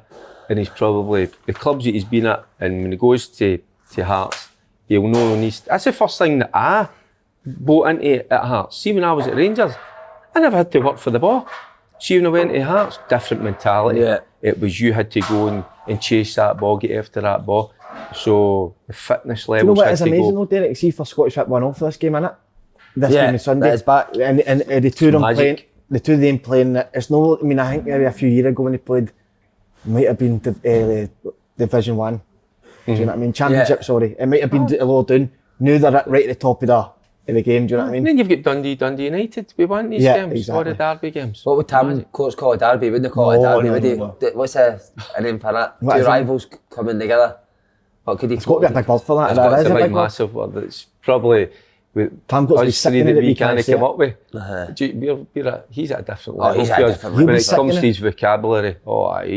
C: And he's probably, the clubs that he's been at, and when he goes to Hearts, he'll know when he's, that's the first thing that I bought into at Hearts. See, when I was at Rangers, I never had to work for the ball. See, when I went to Hearts, different mentality.
A: Yeah.
C: It was you had to go and chase that ball, get after that ball. So the fitness levels.
B: Do you know what
C: had
B: is
C: to
B: amazing
C: go.
B: though, Derek? See for Scottish football won off this game, innit? This game on Sunday.
A: That is back.
B: And the two of them
C: Magic.
B: playing. The two of them playing. It's no. I mean, I think maybe a few years ago when they played, might have been Division 1. Do you know what I mean? Championship, sorry. It might have been a lower down. Now they're right at the top of the game. Do you know what I mean?
C: And then you've got Dundee United. We won these games,
B: exactly.
C: or the Derby games.
A: What would Tam coach call a derby? Wouldn't they call it a derby? Would he? What's a name for that?
B: What
A: Two
B: is
A: rivals coming together. What could he
B: It's got to be a big word for that.
C: It's got
B: Is
C: to
B: it
C: be a
B: big
C: big
B: word?
C: massive word. It's probably with
B: Tam got to be
C: us three
B: sickening
C: that
B: that
C: we
B: we
C: can't
B: can't say
C: come
B: it.
C: up with. He's at a different
A: Oh,
C: level.
A: he's at a different
C: When
B: level.
C: it comes to
B: He'll be
C: his vocabulary,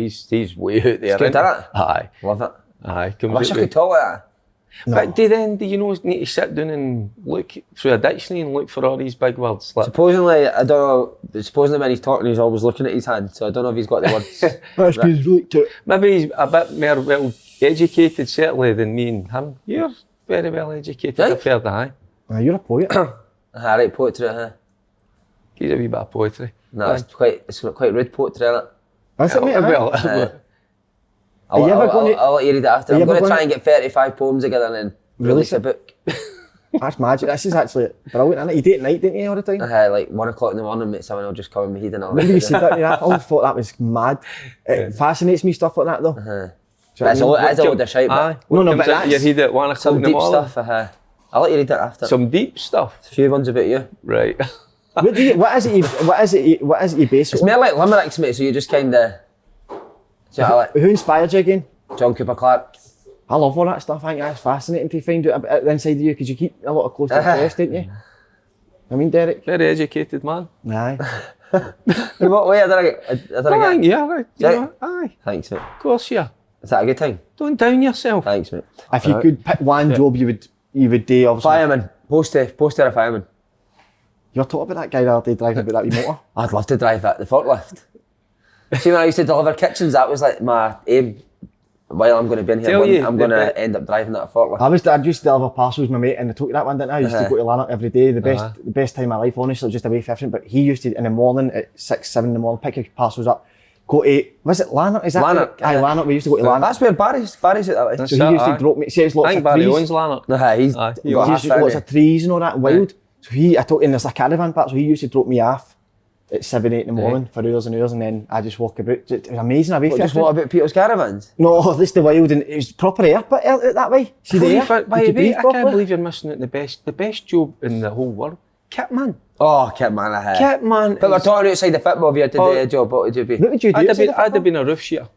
C: he's way out there.
A: good,
C: isn't he?
A: isn't it?
C: Aye.
A: Love it.
C: Aye.
A: I wish I could talk like that.
C: But do you need to sit down and look through a dictionary and look for all these big words? Like,
A: Supposedly, I don't know. Supposedly, when he's talking, he's always looking at his hand. So I don't know if he's got the words.
B: That's because he's really took.
C: maybe he's a bit more well educated, certainly, than me and him. You're very well educated,
A: Right.
C: I've heard. Aye.
B: You're a poet.
A: I write poetry, huh?
C: He's a wee bit of poetry.
A: No, it's quite rude poetry, isn't it?
B: That's it, mate.
C: Well,
A: I'll let you read it after.
B: Are you
A: I'm going
B: ever
A: to try
B: gonna-
A: and get 35 poems together and then release a book.
B: That's magic. This is actually brilliant, isn't it? You date at night, didn't you, all the time?
A: Like 1 o'clock in the morning, mate, someone will just come in my head and all
B: Maybe you
A: that.
B: said that to me. I always thought that was mad. It fascinates me, stuff like that, though. Do you know what I
A: It's a
B: mean?
A: lot of shite,
C: aye.
A: but
B: No,
C: Comes
B: but
C: into
B: that's-
C: your head at 1 o'clock
A: some
C: in the
A: deep
C: morning.
A: stuff. I'll let you read it after.
C: Some deep stuff.
A: A few ones about you.
C: Right.
B: What is it you base it
A: It's
B: on?
A: more like limericks, mate, so you just kind of...
B: Who inspired you again?
A: John Cooper Clarke.
B: I love all that stuff. I think that's fascinating to find out about the inside of you because you keep a lot of close to the chest, don't you? I mean, Derek.
C: Very educated man.
B: Aye.
A: In what way? I don't get...
C: Yeah, right. You know, aye.
A: Thanks, mate.
C: Of course, yeah.
A: Is that a good thing?
C: Don't down yourself.
A: Thanks, mate.
B: If you could pick one job you would you would do obviously.
A: Fireman, poster of fireman.
B: You were talking about that guy the other day driving about that wee motor.
A: I'd love to drive that, the forklift. See, when I used to deliver kitchens, that was like my aim. While I'm going to be in here, I'm going to end up driving that forklift.
B: I used to deliver parcels with my mate, and I took you that one, didn't I? I used to go to Lanark every day. The best time of my life, honestly, just away fishing. But he used to, in the morning, at 6, 7 in the morning, pick your parcels up, go to, was it Lanark? Is that
A: Lanark?
B: Aye, Lanark. We used to go to Lanark.
A: That's where Barry's at that way.
B: So he used to drop me, see, lots
C: I think
B: of
C: Barry
B: trees.
C: owns Lanark.
A: He's got
B: lots of trees and all that, wild. So I took in this caravan park, so he used to drop me off at 7, 8 in the morning for hours and hours, and then I just walk about. It was amazing.
A: Just what about Peter's caravans?
B: No, this the wild, and it was proper air, but out that way. See the air?
C: By the way, I can't believe you're missing out the best job in the whole world. Kitman.
A: Oh, Kitman, I had.
C: Kitman.
A: But we're talking outside the football. If you had to do a job, what would you be?
B: What would you do?
C: I'd have been a roof sheeter.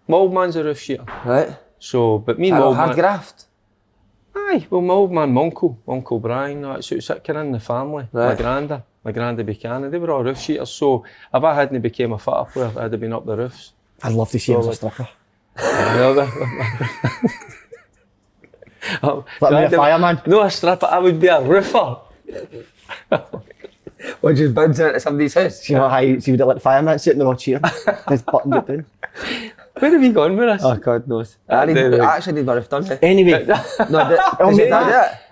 C: My old man's a roof sheeter.
A: Right.
C: So, but me and my old
A: hard
C: man.
A: graft.
C: Aye, well, my old man, my Uncle Brian, that's kind of in the family.
A: Right.
C: My granda Buchanan, they were all roof sheeters. So if I hadn't became a football player, I'd have been up the roofs.
B: I'd love to see him as a stripper. Like me a fireman.
C: No, a stripper, I would be a roofer.
A: Or just bounce into somebody's house.
B: See what high, see would it let the fireman sit in the chair, just buttoned it down.
C: Where have you gone with us?
A: Oh, God knows. I actually need my roof done.
B: Anyway,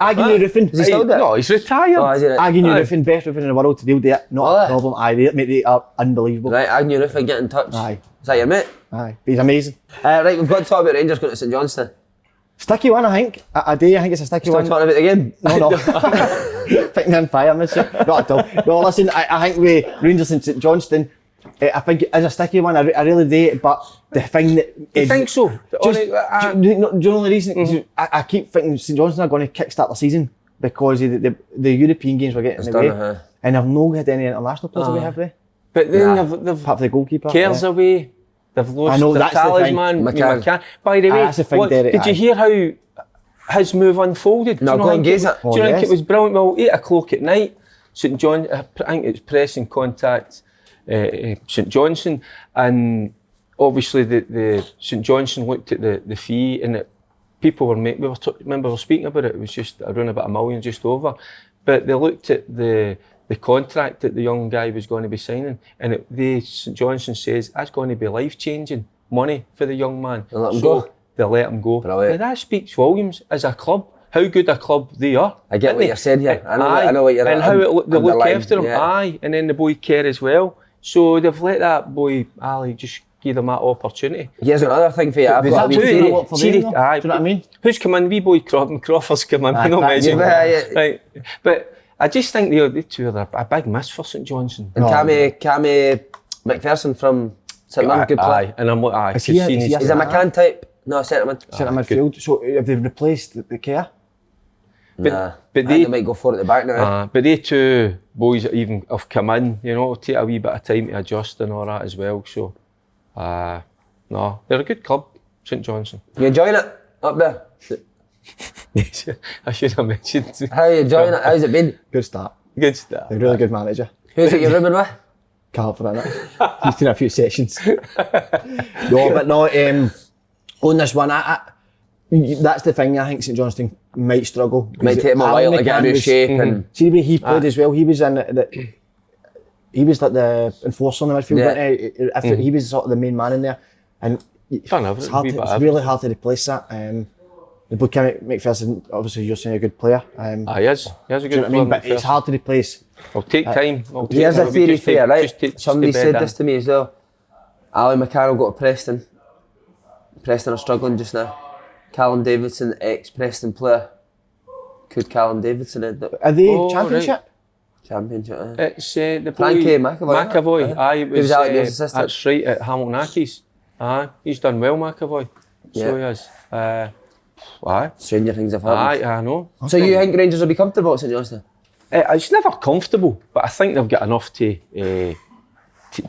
B: Agony roofing.
A: Does he still do it?
C: No, he's retired.
A: Oh, is it?
B: Agony roofing, best roofing in the world to deal with it. Not a problem. Aye, mate, they are unbelievable.
A: Right, Agnew Roofing, get in touch.
B: Aye.
A: Is that your mate?
B: Aye, he's amazing.
A: Right, we've got to talk about Rangers going to St Johnstone.
B: Sticky one, I think. I think it's a sticky one.
A: Still talking about the game?
B: No. Picking in firemen, not at all. No, listen, I think with Rangers and St Johnstone, I think it is a sticky one. I really do. But the thing that
C: you think so?
B: Do you know the only reason? I keep thinking St Johnstone are going to kickstart the season because the European games were getting in the way, and I've not had any international players away, have they?
C: But then they've
B: apart from the goalkeeper,
C: Cares away. They've lost
B: their
C: talisman, McCann. By the way,
B: that's the thing, Derek,
C: did you hear how his move unfolded?
A: No, go and gaze it.
C: Do you think it was brilliant? Well, 8 o'clock at night, St John, I think it's press and contact St Johnstone, and obviously the St Johnstone looked at the fee, and people were making. Remember we were speaking about it. It was just around about $1 million, just over. But they looked at the contract that the young guy was going to be signing, and St Johnstone says that's going to be life-changing money for the young man.
A: They'll let him go.
C: They'll let him go. Now that speaks volumes as a club, how good a club they are.
A: I get what you're saying here. I know what you're
C: and how they look after him. Aye, and then the boy Kerr as well. So they've let that boy Ali just give them that opportunity.
A: Here's another thing for you. I've got a wee
B: theory.
A: theory.
B: Do you know what I mean?
C: Who's come in? Wee boy Crawford's come in. Right. But I just think the two are a big miss for St Johnstone.
A: And Cammy McPherson from St Mirren, good player.
C: Aye, and I'm like, aye.
B: He's
A: a McCann type. No, centre mid.
B: Centre midfield. So have they replaced the Kerr?
A: But they might go for it at the back now.
C: But they two boys that even have come in, take a wee bit of time to adjust and all that as well. So, no, they're a good club, St Johnstone.
A: You enjoying it up there?
C: I should have mentioned.
A: How are you enjoying it? How's it been?
B: Good start.
C: Good start.
B: A really good manager.
A: Who's it you're rooming with?
B: Carl for that. He's done a few sessions. On this one, that's the thing. I think St Johnstone might struggle.
A: Might take him a while to get a new shape. And
B: see the way he played as well. He was he was like the enforcer in the midfield. He was sort of the main man in there, and it's really hard to replace that. The boy McPherson, obviously you're saying a good player.
C: He is a good player.
B: But it's hard to replace.
C: It'll take time.
A: Here's a theory for you, right? Somebody said this to me as well. Ali McCann will go to Preston. Preston are struggling just now. Callum Davidson, ex-Preston player. Could Callum Davidson end up?
B: Are they championship?
A: Right. Championship.
C: It's the
A: Frankie McAvoy.
C: Aye,
A: he was Alex assistant.
C: That's right, at Hamilton Accies. Aye, he's done well, McAvoy. So he has. Aye.
A: Stranger things have happened.
C: Aye, I know.
A: So you think Rangers will be comfortable at St Johnstone?
C: It's never comfortable, but I think they've got enough to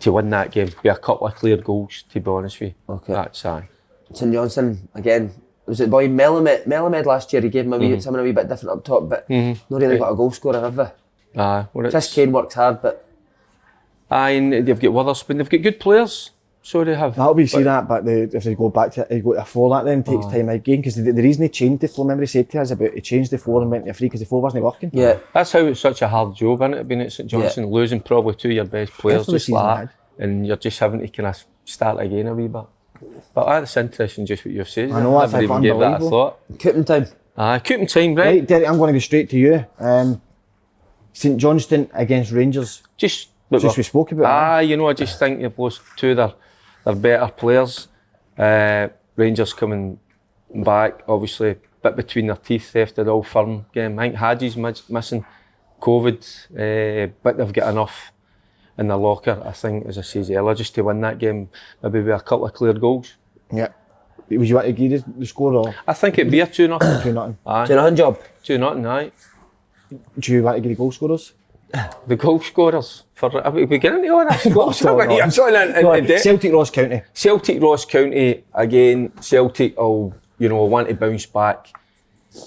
C: win that game. Be a couple of clear goals, to be honest with you.
A: Okay.
C: That's aye.
A: St Johnstone, again, was it boy Melamed last year? He gave him something a wee bit different up top, but not really got a goal scorer, have they?
C: Aye.
A: Just Kane works hard, but...
C: Aye, and they've got Witherspoon. They've got good players. So they have.
B: That'll be see that, but if they go back to it, go to a 4 that then takes time again, because the reason he changed the 4, remember he said to us about he changed the 4 and went to a 3 because the 4 wasn't working.
A: Yeah.
C: That's how it's such a hard job, isn't it, being at St Johnstone, losing probably 2 of your best players just like that, and you're just having to kind of start again a wee bit. But that's interesting just what you've said.
B: I know, that's
C: never even gave that a thought.
A: Couping time.
C: Couping time, right?
B: Right, Derek, I'm going to go straight to you. St Johnstone against Rangers.
C: Just
B: we spoke about.
C: I just think you've lost 2 of their better players. Rangers coming back, obviously, bit between their teeth after the Old Firm game. I think Hadji's missing COVID, but they've got enough in their locker, I think, as I said earlier, just to win that game, maybe with a couple of clear goals.
B: Yeah. Would you want to give the score, or?
C: I think it'd be a 2-0.
B: 2-0.
C: Aye.
A: 2-0 job.
C: 2-0, aye.
B: Do you want to give the goal scorers?
C: The goal scorers are we beginning to all that?
B: Celtic Ross County.
C: Celtic Ross County again. Celtic will, want to bounce back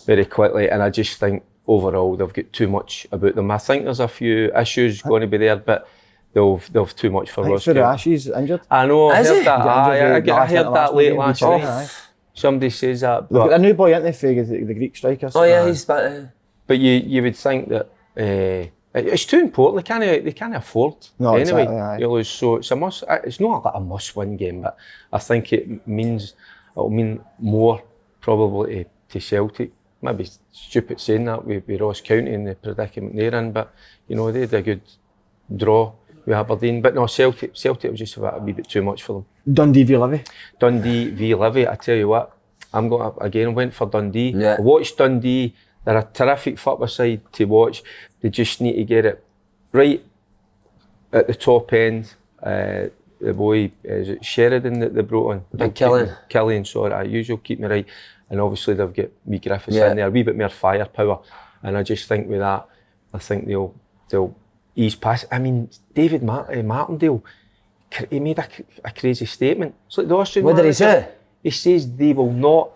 C: very quickly, and I just think overall they've got too much about them. I think there's a few issues going to be there, but they've too much for Ross County.
B: Ashes injured.
C: I know. I heard that.
B: I
C: heard that late last night. Somebody says that.
B: They've got a new boy, aren't they, for the Greek striker?
A: Oh yeah, he's back.
C: But you would think that it's too important. They can't afford anyway.
B: Exactly,
C: you lose, so it's a must. It's not like a must-win game, but I think it'll mean more probably to Celtic. Maybe stupid saying that with Ross County and the predicament they're in, but they had a good draw with Aberdeen. But no, Celtic was just a wee bit too much for them.
B: Dundee v Livy.
C: Dundee v Livy. I tell you what, I'm going to again. Went for Dundee.
A: Yeah.
C: I watched Dundee. They're a terrific football side to watch. They just need to get it right at the top end. The boy, is it Sheridan that they brought on? Killian, sorry, I usually keep me right. And obviously they've got wee Griffiths in there, a wee bit more firepower. And I just think with that, I think they'll ease past. I mean, David Martindale, he made a crazy statement. It's like the Austrian
A: What did he say?
C: He says they will not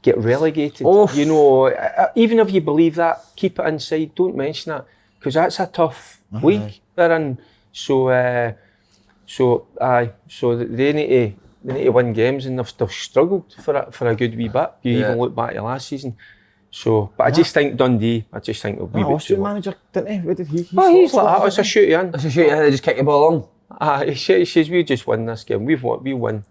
C: get relegated. Even if you believe that, keep it inside. Don't mention that, because that's a tough week they're in. So they need to win games, and they've struggled for a good wee bit. You even look back to last season. So, but I just think Dundee. I just think it'll be a bit
B: Austrian
C: too much.
B: manager, didn't he? What did he?
C: He's like that. It's a shoot in.
A: It's a shoot. They just kick the ball along.
C: He says we just win this game. We win.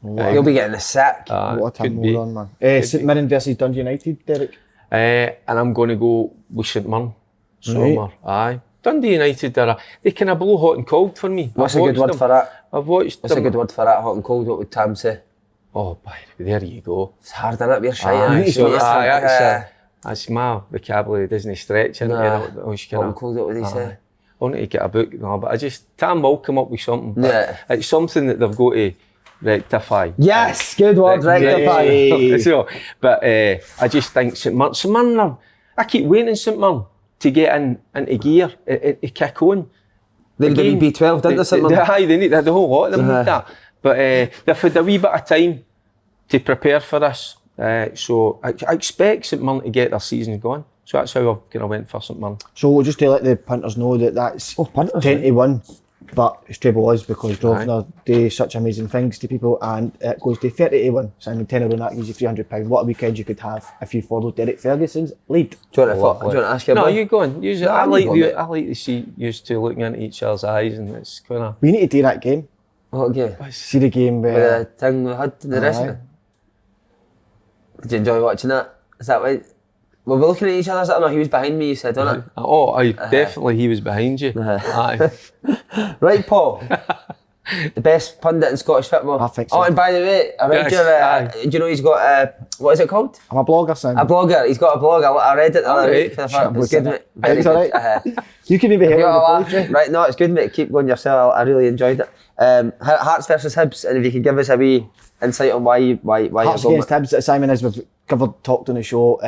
A: You'll be getting the sack.
B: What a time we're on, man. St Mirren versus Dundee United, Derek.
C: And I'm going to go with St Mirren. Somewhere. Aye. Dundee United, they kind of blow hot and cold for me.
A: What's a good word for that?
C: I've watched
A: What's a good word for that, hot and cold? What would Tam say?
C: Oh, there you go.
A: It's hard, isn't it? We're shy.
C: That's my vocabulary, doesn't stretch.
A: Hot and cold, what would he say?
C: I need to get a book, but Tam will come up with something. It's something that they've got to rectify.
A: Yes, good word, rectify.
C: But I just think St Mirren, I keep waiting St Mirren to get into gear, to kick on.
A: They need B12, didn't they, St Mirren?
C: They need the whole lot of them need that. But they've had a wee bit of time to prepare for this. So I expect St Mirren to get their season going. So that's how I kind of went for St Mirren.
B: So just to let the punters know that's 10-1, but it's treble us because Grosvenor do such amazing things to people, and it goes to 30-1. So I mean, 10 that gives you £300. What a weekend you could have if you followed Derek Ferguson's lead.
A: Do you want to ask you?
C: No, you go on. I like to see used to looking into each other's eyes, and it's kind of.
B: We need to do that game.
A: What game?
B: See the game where
A: the thing we had the rest of it. Did you enjoy watching that? Is that right? Well, we're looking at each other. I don't know. He was behind me. You said, wasn't it?
C: Oh, definitely he was behind you. Aye.
A: Right, Paul. The best pundit in Scottish football.
B: I think so.
A: Oh, and by the way, I read do you know he's got what is it called?
B: I'm a blogger, son.
A: A blogger. He's got a blog. I read it the other week. It's good, mate.
B: It's alright. You can maybe help me.
A: Right, no, it's good, mate. Keep going yourself. I really enjoyed it. Hearts versus Hibs, and if you could give us a wee insight on why
B: Hearts against Hibs, Simon, as we've talked on the show.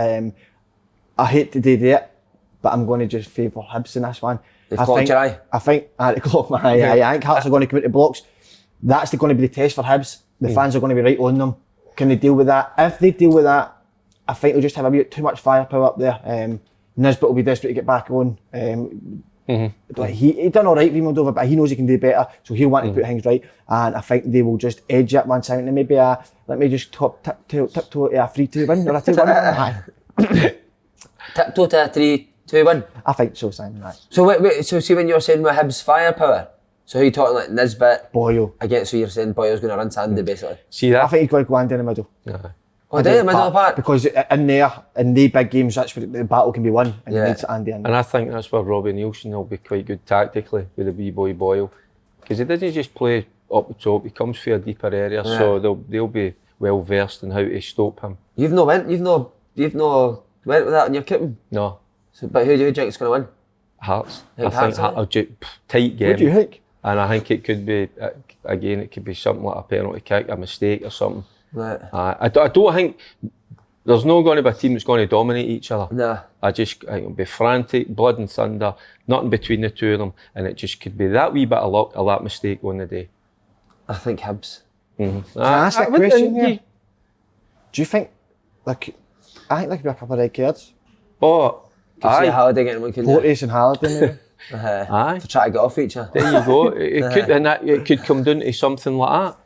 B: I hate to do that, but I'm going to just favour Hibs in this one.
A: I think
B: I think Hearts are going to come into blocks. That's going to be the test for Hibs. The fans are going to be right on them. Can they deal with that? If they deal with that, I think they'll just have a bit too much firepower up there. Nisbet will be desperate to get back on. Like he done all right with Moldova, but he knows he can do better, so he'll want to put things right. And I think they will just edge it one time, and maybe let me just tiptoe to a 3-2 win or a 2-1.
A: Tiptoe to a 3-2 win.
B: I think so, Simon. Right.
A: So wait, so see when you're saying with Hibs firepower, so who you talking like Nisbet?
B: Boyle.
A: I get so you're saying Boyle's going to run Sandy basically.
C: See that?
B: I think he's going to go in the middle.
A: Oh, do you? Middle of the park?
B: Because in the big games, that's where the battle can be won. And you need Andy in.
C: And I think that's where Robbie Nielsen will be quite good tactically with the wee boy Boyle. Because he doesn't just play up the top, he comes for a deeper area, so they'll be well versed in how to stop him.
A: You've no went with that in your keeping?
C: No.
A: So, but who do you think is going to win?
C: Hearts.
A: I
C: think Hearts tight game.
B: What do you think?
C: And I think it could be, again, it could be something like a penalty kick, a mistake or something.
A: Right.
C: I don't think there's not going to be a team that's going to dominate each other.
A: No.
C: I think it'll be frantic, blood and thunder, nothing between the two of them, and it just could be that wee bit of luck or that mistake on the day.
A: I think Hibs.
B: Can I ask a question here? Do you think, I think there could be a couple of red cards?
C: Oh,
A: Could see Halliday getting one, couldn't you?
B: Porteous and Halliday maybe?
C: aye.
A: To try to get off each other.
C: There you go. It could come down to something like that.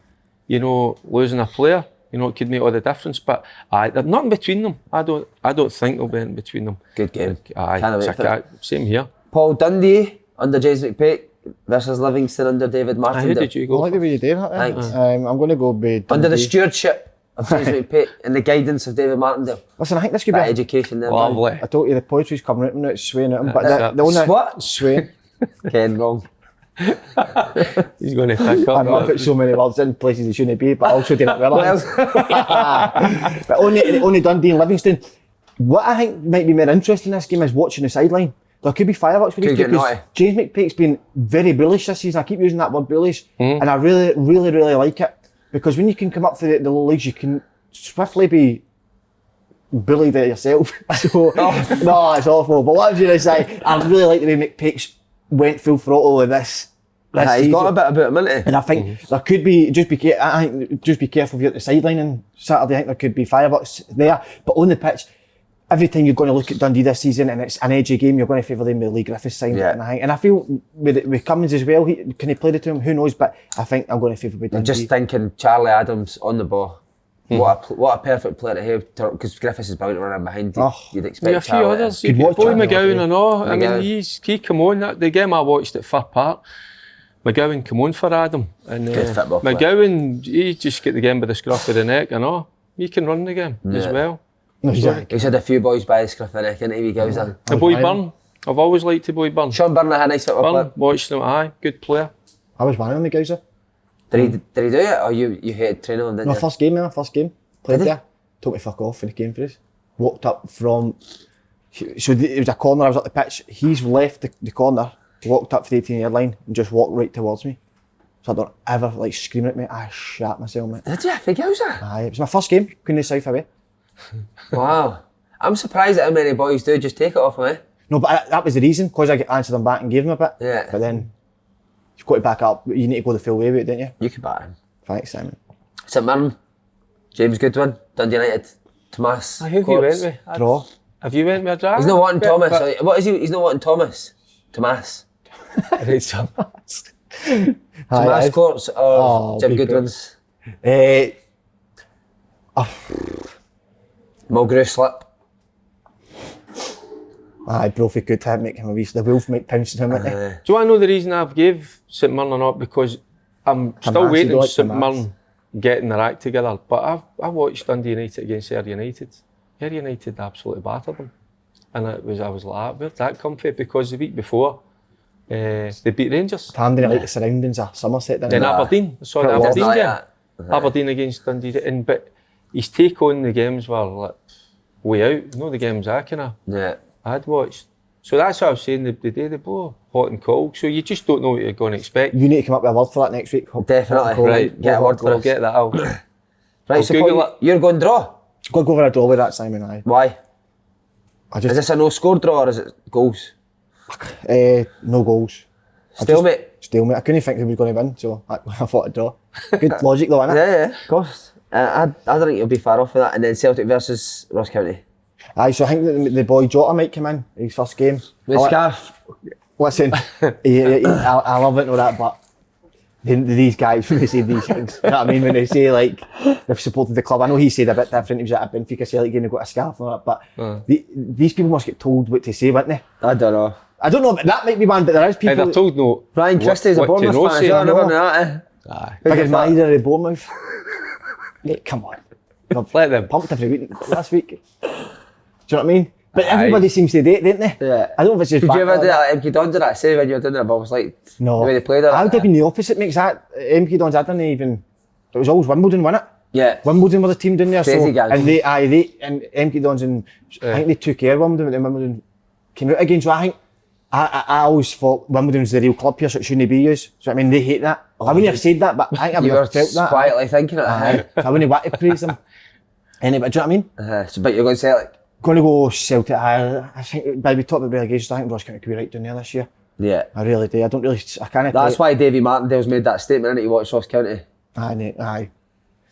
C: You know, losing a player. You know, it could make all the difference. But there's nothing between them. I don't think there'll be anything between them.
A: Good game.
C: Can't wait for it. Same here.
A: Paul Dundee under James McPake versus Livingston under David Martin.
C: Who did you go
B: I like the way you did that.
A: Thanks.
B: I'm going to go with
A: Under the
B: Dundee.
A: stewardship of James McPake and the guidance of David Martindale.
B: Listen, I think this could be
A: Bit of education there.
C: Lovely.
B: I told you the poetry's coming out now, it's swaying at him. But
C: That's
B: the only
A: What?
B: swaying.
A: Ken, wrong.
C: He's going to pick up.
B: I know I put so many words in places they shouldn't be, but I also didn't realise. But only Dundee and Livingston. What I think might be more interesting in this game is watching the sideline. There could be fireworks with these two because James McPake's been very bullish this season. I keep using that word bullish, and I really, really, really like it because when you can come up for the low leagues, you can swiftly be bullied at yourself. So no, it's awful. But what I'm going to say, I really like the way McPake's went full throttle with this.
A: He's got a bit about him, hasn't he?
B: And I think there could be just be careful if you're at the sideline on Saturday. I think there could be fireworks there, but on the pitch, every time you're going to look at Dundee this season and it's an edgy game, you're going to favour them with Lee Griffiths sign. And I feel with Cummins as well, can he play the two? Who knows? But I think I'm going to favour with Dundee.
A: I'm just thinking Charlie Adams on the ball. What a perfect player to have, because Griffiths is bound to run in behind. You'd expect
C: a few others. Boy McGowan and all. I mean, he come on. The game I watched at Fir Park, McGowan come on for Adam. And McGowan, he just get the game by the scruff of the neck and all. He can run the game as well.
A: He's had a few boys by the scruff of the neck, hasn't he?
C: The boy Byrne. I've always liked the boy Byrne.
A: Sean Byrne had a nice little player.
C: Watched him, good player.
B: I was one of them, Gouser.
A: Did he do it, or you hated training him, didn't you?
B: No, first game. Played there. Told me to fuck off when he came for us. Walked up from... So it was a corner, I was at the pitch. He's left the corner, walked up for the 18-yard line and just walked right towards me. So I don't ever screaming at me. I shat myself, mate.
A: Did you? For Gouser?
B: Aye, it was my first game, Queen of the South away.
A: Wow. I'm surprised at how many boys do just take it off of me.
B: No, but that was the reason, because I answered them back and gave him a bit.
A: Yeah.
B: But then, you've got to back up. You need to go the full way with it, don't you?
A: You could back him.
B: Thanks, Simon.
A: St Mirren, James Goodwin, Dundee United, Tomas.
C: Who have you went with?
B: Draw.
C: Have you went with a draw?
A: He's not wanting Thomas. What is he? He's not wanting Thomas. Tomas. Tomas Courts or Jim Goodwin's? Mulgrew slip.
B: Aye, Brophy could make him a wee. The wolf might pounce on him, wouldn't he?
C: Do you want to know the reason I've gave St Mirren or not? Because I'm still waiting on St Mirren getting their act together. But I watched Dundee United against Ayr United. Ayr United absolutely battered them. And I was like, where'd that come from? Because the week before, they beat Rangers.
B: Tam didn't like the surroundings of Somerset.
C: Then Aberdeen. I saw the Aberdeen game. Aberdeen against Dundee. But his take on the games were like way out. You know the games I'd watched. So that's what I was saying, the day they blow hot and cold. So you just don't know what you're going to expect.
B: You need to come up with a word for that next week.
A: Definitely. Right, get a word for
C: I'll
A: us.
C: get that out.
A: Right, so you're going draw?
B: Go for a draw with that, Simon. Aye.
A: Why? Is this a no-score draw or is it goals?
B: No goals.
A: Stalemate?
B: Stalemate. I couldn't think who was going to win, so I thought a draw. Good logic though, isn't it?
A: Yeah, of course. I don't think you'll be far off with that. And then Celtic versus Ross County.
B: Aye, so I think the boy Jota might come in his first game.
A: With scarf?
B: Listen, I love it and all that, but these guys, when they say these things, you know what I mean? When they say like they've supported the club, I know he said a bit different. He was at a Benfica Celtic game and got a scarf and all that, but these people must get told what to say, wouldn't they?
A: I don't know.
B: I don't know, but that might be one, but there is people.
C: They're told no.
A: Ryan Christie's a Bournemouth fan. I don't know that.
B: Biggest manager of Bournemouth. Mate, come on.
C: Let them.
B: Pumped every week last week. Do you know what I mean? But everybody seems to do it, don't they?
A: Yeah.
B: I don't know if it's just.
A: Did you ever do that? MK Dons did that say when you were doing it, but it was like
B: no.
A: The way they played it.
B: I would have been the opposite, makes that MK Dons. I didn't even. It was always Wimbledon, wasn't it?
A: Yeah.
B: Wimbledon was the team down there,
A: Crazy
B: so
A: guys.
B: and they MK Dons and I think they took care of Wimbledon, but then Wimbledon came out again. So I think I always thought Wimbledon's the real club here, so it shouldn't be used. So I mean, they hate that. I wouldn't have said that, but I think I would have felt that.
A: Quietly thinking it.
B: I wouldn't want to praise them. Anyway, do you know what I mean?
A: So, but you're going to say like.
B: Going to go Celtic. I think by the top of the relegation, I think Ross County could be right down there this year.
A: Yeah.
B: I really do. I can't.
A: That's why Davy Martindale's made that statement, innit? He watched Ross County.
B: Aye.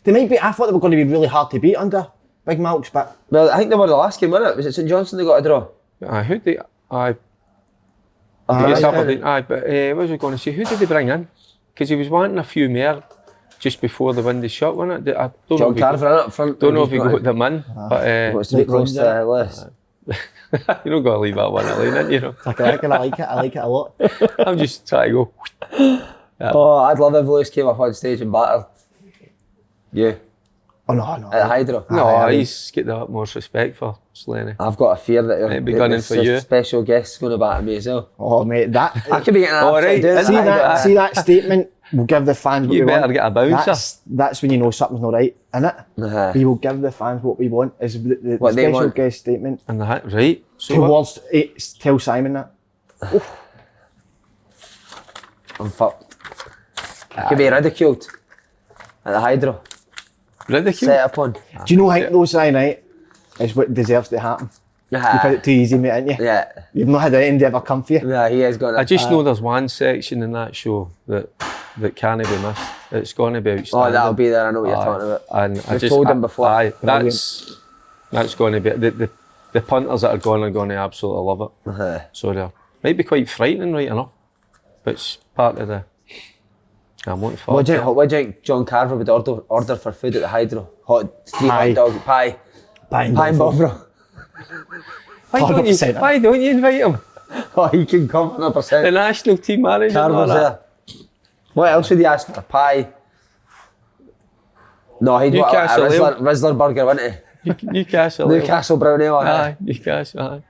B: They might be. I thought they were going to be really hard to beat under Big Malks, but.
A: Well, I think they were the last game, wasn't it? Was it St Johnstone they got a draw?
C: Who did yes, Aberdeen. But what was I going to say? Who did they bring in? Because he was wanting a few more just before the window shut, wasn't it? I don't
A: John Carver in up front.
C: Don't know if he got them in, but
A: wants to be close to the list.
C: you don't got to leave that one alone, you know.
B: I like it. I like it a lot.
C: I'm just trying to go.
A: Yeah. Oh, I'd love if Lewis came up on stage and battered. Yeah.
B: Oh no.
A: At Hydro.
C: No, he's got the utmost respect for Slaney.
A: I've got a fear that
C: Might be gunning for you.
A: Special guest's going to batter me as well.
B: Oh mate, that.
A: I could be getting
B: See that statement. We'll give the fans what
C: you
B: we want.
C: You better get a bouncer.
B: That's when you know something's not right, innit? We will give the fans what we want, is the special guest statement.
C: And right. So
B: towards tell Simon that.
A: I'm fucked. I could be ridiculed at the Hydro.
C: Ridiculed?
A: Set upon.
B: Do you know, I think those night is what deserves to happen. You've had it too easy, mate, haven't you?
A: Yeah.
B: You've not had anything to ever come for you.
A: Yeah, he has got it.
C: I just know there's one section in that show that can't be missed. It's going to be outstanding.
A: Oh, that'll be there. I know what you're talking about.
C: And
A: I've told him before.
C: That's going to be the punters that are going to absolutely love it. So they might be quite frightening, right enough, but it's part of the. I'm looking forward.
A: What do you think John Carver would order for food at the Hydro? Three hot dog pie and Bovril.
C: Why don't you invite him?
A: Oh, he can come 100%.
C: The national team manager.
A: Carver's there. What else would he ask for? Pie? No, he'd want a Rizzler burger, wouldn't he?
C: Newcastle
A: brown ale.
C: Aye, Newcastle, aye.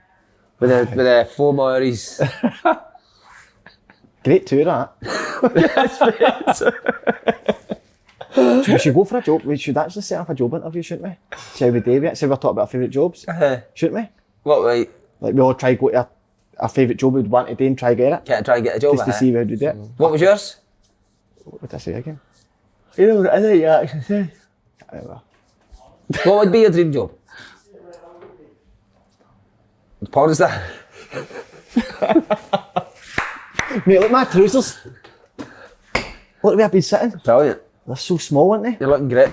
A: With the foam Irish.
B: Great tour, that. We should go for a job. We should actually set up a job interview, shouldn't we? See how we do it. See we're talking about our favourite jobs. Shouldn't we?
A: What way?
B: Like we all try to go to our favourite job we'd want to do and try to get it.
A: Can't try and get a job.
B: Just to see how we do it.
A: What was yours?
B: What did I say again?
A: You know, I think you actually said. What would be your dream job? Porn star.
B: Mate, look at my trousers. Look at where I've been sitting.
A: Brilliant.
B: They're so small, aren't they?
A: You're looking great.